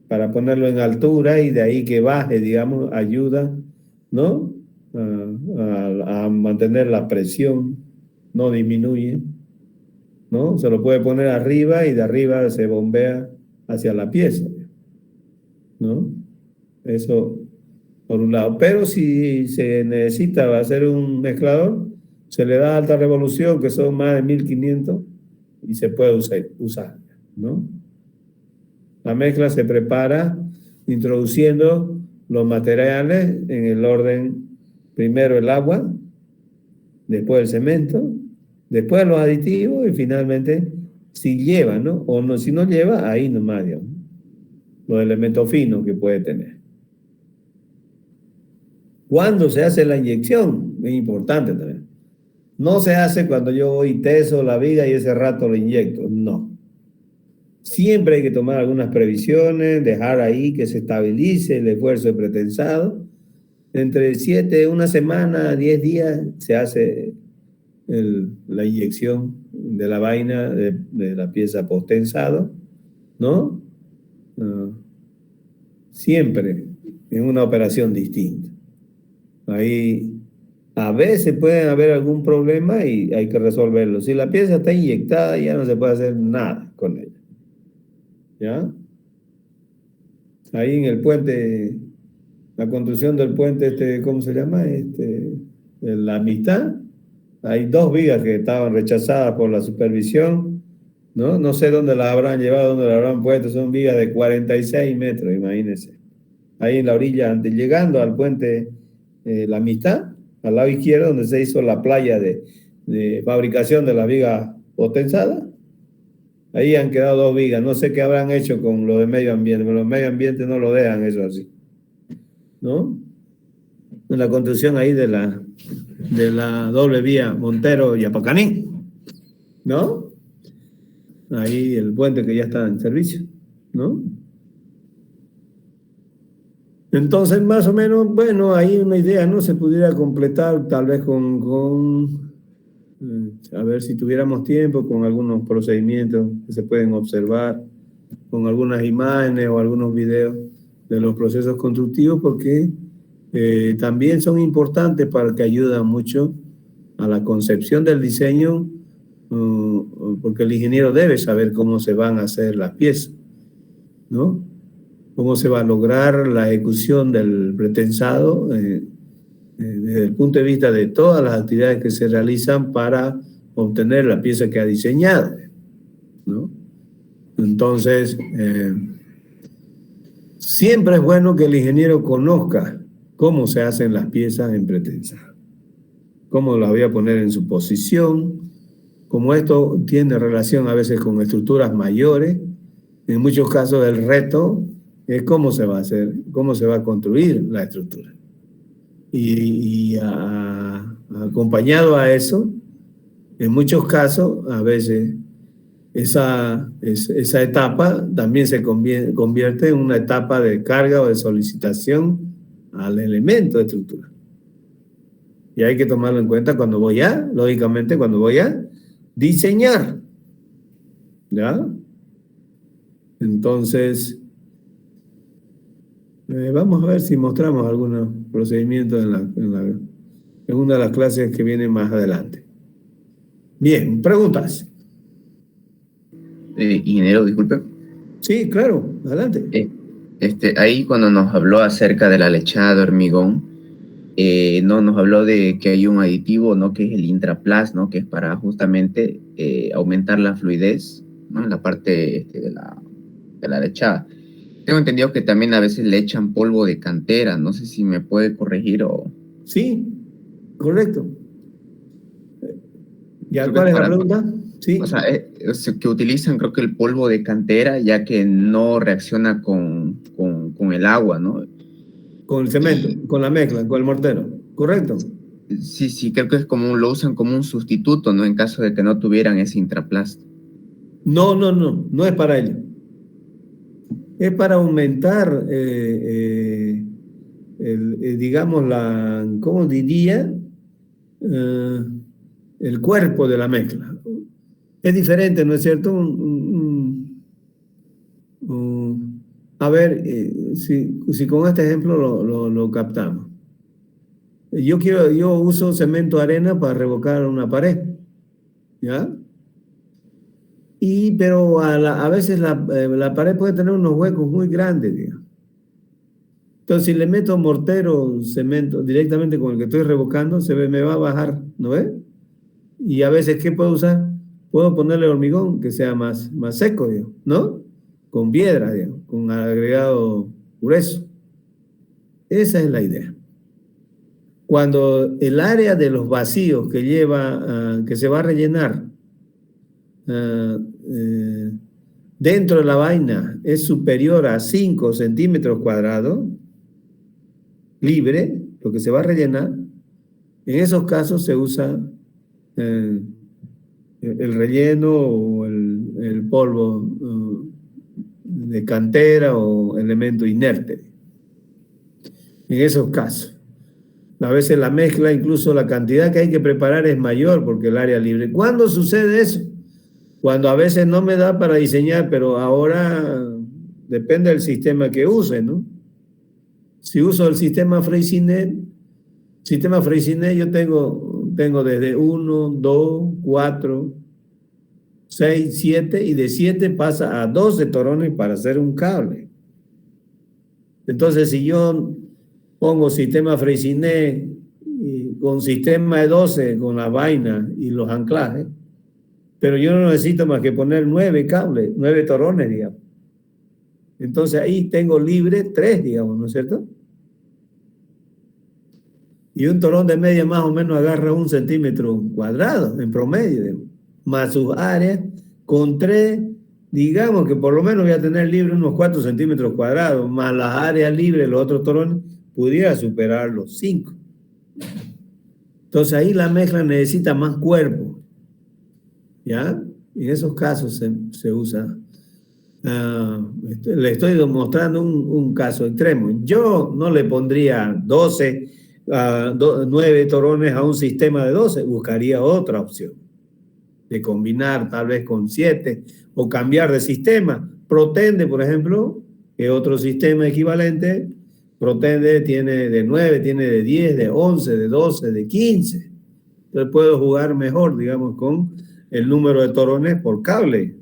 Para ponerlo en altura y de ahí que baje, digamos, ayuda, ¿no? A mantener la presión, no disminuye, ¿no? Se lo puede poner arriba y de arriba se bombea hacia la pieza, ¿no? Eso por un lado. Pero si se necesita hacer un mezclador, se le da alta revolución, que son más de 1500, y se puede usar, ¿no? La mezcla se prepara introduciendo los materiales en el orden, primero el agua, después el cemento, después los aditivos y finalmente si lleva, ¿no? O no, si no lleva, ahí nomás, digamos, los elementos finos que puede tener. ¿Cuándo se hace la inyección? Es importante también. No se hace cuando yo voy teso la viga y ese rato lo inyecto, no. Siempre hay que tomar algunas previsiones, dejar ahí que se estabilice el esfuerzo de pretensado. Entre 7, una semana, 10 días se hace la inyección de la vaina de la pieza post-tensado, ¿no? Siempre en una operación distinta. Ahí a veces puede haber algún problema y hay que resolverlo. Si la pieza está inyectada ya no se puede hacer nada con ella. ¿Ya? Ahí en el puente, la construcción del puente, ¿cómo se llama? La Amistad. Hay 2 vigas que estaban rechazadas por la supervisión, ¿no? No sé dónde las habrán llevado, dónde las habrán puesto. Son vigas de 46 metros, imagínense. Ahí en la orilla, antes, llegando al puente La Amistad, al lado izquierdo, donde se hizo la playa de fabricación de las vigas potenciadas. Ahí han quedado 2 vigas. No sé qué habrán hecho con lo de medio ambiente, pero los medio ambiente no lo dejan eso así, ¿no? En la construcción ahí de la doble vía Montero y Apacaní, ¿no? Ahí el puente que ya está en servicio, ¿no? Entonces, más o menos, bueno, ahí una idea, ¿no? Se pudiera completar tal vez a ver si tuviéramos tiempo, con algunos procedimientos que se pueden observar, con algunas imágenes o algunos videos de los procesos constructivos, porque también son importantes para que ayudan mucho a la concepción del diseño, porque el ingeniero debe saber cómo se van a hacer las piezas, ¿no? Cómo se va a lograr la ejecución del pretensado desde el punto de vista de todas las actividades que se realizan para obtener la pieza que ha diseñado, ¿no? Entonces, siempre es bueno que el ingeniero conozca cómo se hacen las piezas en pretensado, cómo las voy a poner en su posición, como esto tiene relación a veces con estructuras mayores. En muchos casos el reto es cómo se va a hacer, cómo se va a construir la estructura. Y acompañado a eso, en muchos casos, a veces esa etapa también se convierte en una etapa de carga o de solicitación al elemento de estructura. Y hay que tomarlo en cuenta lógicamente, cuando voy a diseñar. ¿Ya? Entonces, vamos a ver si mostramos algunos procedimientos en una de las clases que viene más adelante. Bien, preguntas. Ingeniero, disculpe. Sí, claro, adelante. Ahí cuando nos habló acerca de la lechada de hormigón, no nos habló de que hay un aditivo, ¿no? Que es el Intraplast, ¿no? Que es para justamente aumentar la fluidez, ¿no? En la parte de la lechada. Tengo entendido que también a veces le echan polvo de cantera, no sé si me puede corregir o... Sí, correcto. ¿Ya Creo que cuál es es la para, pregunta? o Sí, sea, que utilizan creo que el polvo de cantera ya que no reacciona con el agua, ¿no? con el cemento, Y con la mezcla, con el mortero. ¿Correcto? sí, sí, creo que es como lo usan como un sustituto, ¿no? En caso de que no tuvieran ese intraplast. No, no, no, no es para ello. Es para aumentar, digamos, ¿cómo diría? Eh, el cuerpo de la mezcla. Es diferente, ¿no es cierto? A ver, si con este ejemplo lo captamos. Yo uso cemento arena para revocar una pared, ¿ya? Pero a veces la pared puede tener unos huecos muy grandes, digamos. Entonces, si le meto mortero, cemento, directamente con el que estoy revocando, me va a bajar, ¿no ves? Y a veces, ¿qué puedo usar? Puedo ponerle hormigón que sea más seco, digamos, ¿no? Con piedra, digamos, con agregado grueso. Esa es la idea. Cuando el área de los vacíos que que se va a rellenar ah, eh, dentro de la vaina es superior a 5 centímetros cuadrados, libre, lo que se va a rellenar, en esos casos se usa eh, el relleno o el polvo de cantera o elemento inerte. En esos casos. A veces la mezcla, incluso la cantidad que hay que preparar es mayor porque el área libre. ¿Cuándo sucede eso? Cuando a veces no me da para diseñar, pero ahora depende del sistema que use, ¿no? Si uso el sistema Freycinet yo tengo desde 1, 2, 4, 6, 7 y de 7 pasa a 12 torones para hacer un cable. Entonces, si yo pongo sistema Freycinet con sistema de 12 con la vaina y los anclajes, pero yo no necesito más que poner 9 cables, 9 torones, digamos. Entonces ahí tengo libre 3, digamos, ¿no es cierto? Y un torón de media más o menos agarra 1 centímetro cuadrado en promedio, digamos, más sus áreas, con 3, digamos que por lo menos voy a tener libre unos 4 centímetros cuadrados, más las áreas libres, los otros torones, pudiera superar los 5. Entonces ahí la mezcla necesita más cuerpo, ¿ya? En esos casos se usa. Le estoy demostrando un caso extremo. Yo no le pondría 9 torones a un sistema de 12, buscaría otra opción de combinar tal vez con 7 o cambiar de sistema. Protende, por ejemplo, que otro sistema equivalente, Protende tiene de 9, tiene de 10, de 11, de 12, de 15. Entonces puedo jugar mejor, digamos, con el número de torones por cable,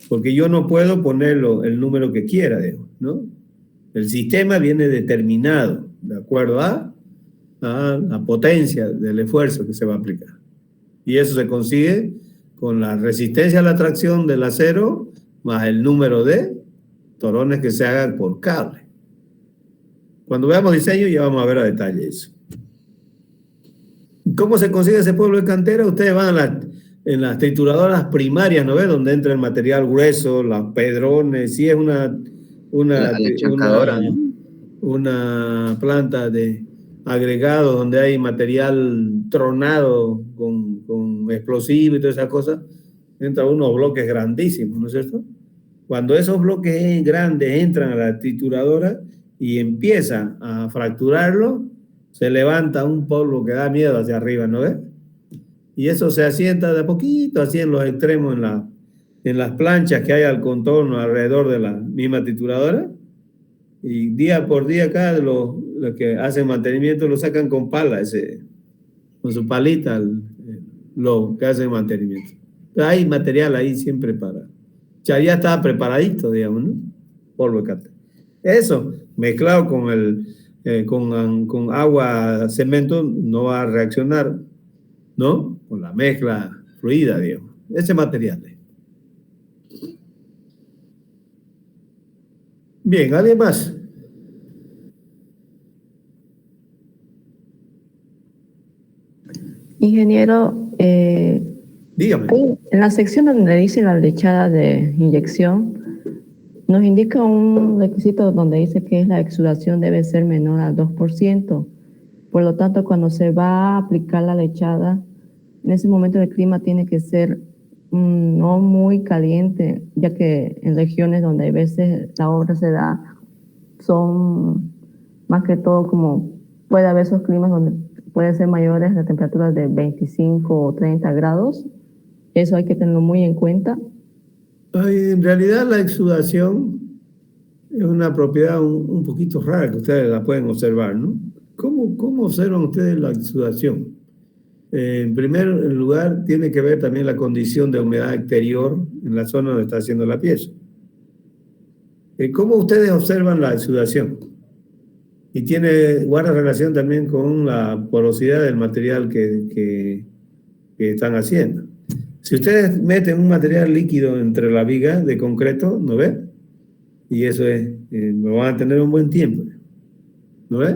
porque yo no puedo ponerlo el número que quiera, digamos, ¿no? El sistema viene determinado de acuerdo a la potencia del esfuerzo que se va a aplicar. Y eso se consigue con la resistencia a la tracción del acero más el número de torones que se hagan por cable. Cuando veamos diseño ya vamos a ver a detalle eso. ¿Cómo se consigue ese polvo de cantera? Ustedes van en las trituradoras primarias, ¿no ves? Donde entra el material grueso, los pedrones, si es una, La chancadora, una, ¿no? una planta de agregado donde hay material tronado con explosivo y todas esas cosas, entran unos bloques grandísimos, ¿no es cierto? Cuando esos bloques grandes entran a la trituradora y empiezan a fracturarlo, se levanta un polvo que da miedo hacia arriba, ¿no ves? Y eso se asienta de a poquito, así en los extremos, en las planchas que hay al contorno alrededor de la misma trituradora. Y día por día acá los que hacen mantenimiento lo sacan con pala, con su palita, lo que hacen mantenimiento. Hay material ahí siempre para... Ya estaba preparadito, digamos, ¿no? Polvo de cátedra. Eso, mezclado con agua, cemento, no va a reaccionar, ¿no? Con la mezcla fluida, digamos. Ese material. Bien, ¿alguien más? Ingeniero, Dígame. Ahí, en la sección donde dice la lechada de inyección, nos indica un requisito donde dice que la exudación debe ser menor al 2%. Por lo tanto, cuando se va a aplicar la lechada, en ese momento el clima tiene que ser no muy caliente, ya que en regiones donde a veces la obra se da, son más que todo como puede haber esos climas donde pueden ser mayores las temperaturas de 25 o 30 grados. Eso hay que tenerlo muy en cuenta. En realidad la exudación es una propiedad un poquito rara que ustedes la pueden observar, ¿no? ¿Cómo observan ustedes la exudación? En primer lugar, tiene que ver también la condición de humedad exterior en la zona donde está haciendo la pieza. ¿Cómo ustedes observan la exudación? Y guarda relación también con la porosidad del material que están haciendo. Si ustedes meten un material líquido entre la viga de concreto, ¿no ves? Y eso lo van a tener un buen tiempo, ¿no ves?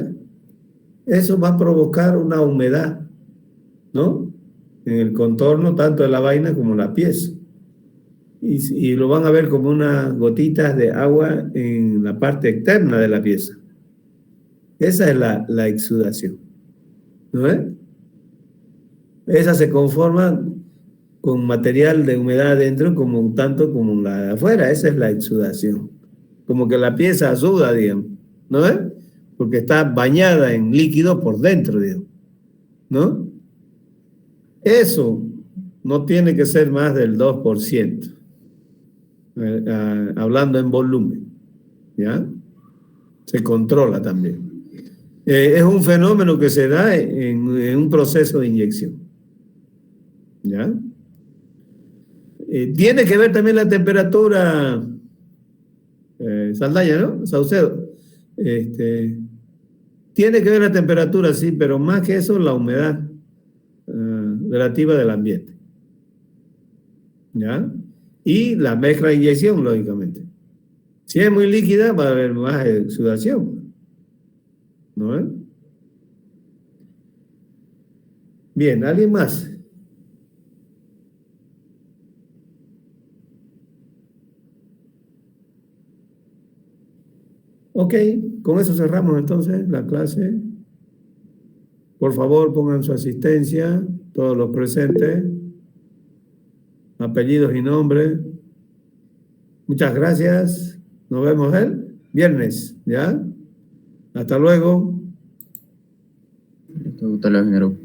Eso va a provocar una humedad, ¿no? En el contorno tanto de la vaina como la pieza. Y lo van a ver como unas gotitas de agua en la parte externa de la pieza. Esa es la exudación, ¿no ves? Esa se conforma con material de humedad adentro tanto como la de afuera. Esa es la exudación. Como que la pieza suda, digamos, ¿no ves? Porque está bañada en líquido por dentro, digamos, ¿no? Eso no tiene que ser más del 2%, hablando en volumen, ¿ya? Se controla también. Es un fenómeno que se da en un proceso de inyección, ¿ya? Tiene que ver también la temperatura, Saldaña, ¿no? Saucedo. Tiene que ver la temperatura, sí, pero más que eso, la humedad relativa del ambiente, ¿ya? Y la mezcla de inyección, lógicamente. Si es muy líquida, va a haber más exudación, ¿no? Bien, ¿alguien más? Ok, con eso cerramos entonces la clase. Por favor, pongan su asistencia, todos los presentes, apellidos y nombres. Muchas gracias. Nos vemos el viernes, ¿ya? Hasta luego. Hasta luego, ingeniero.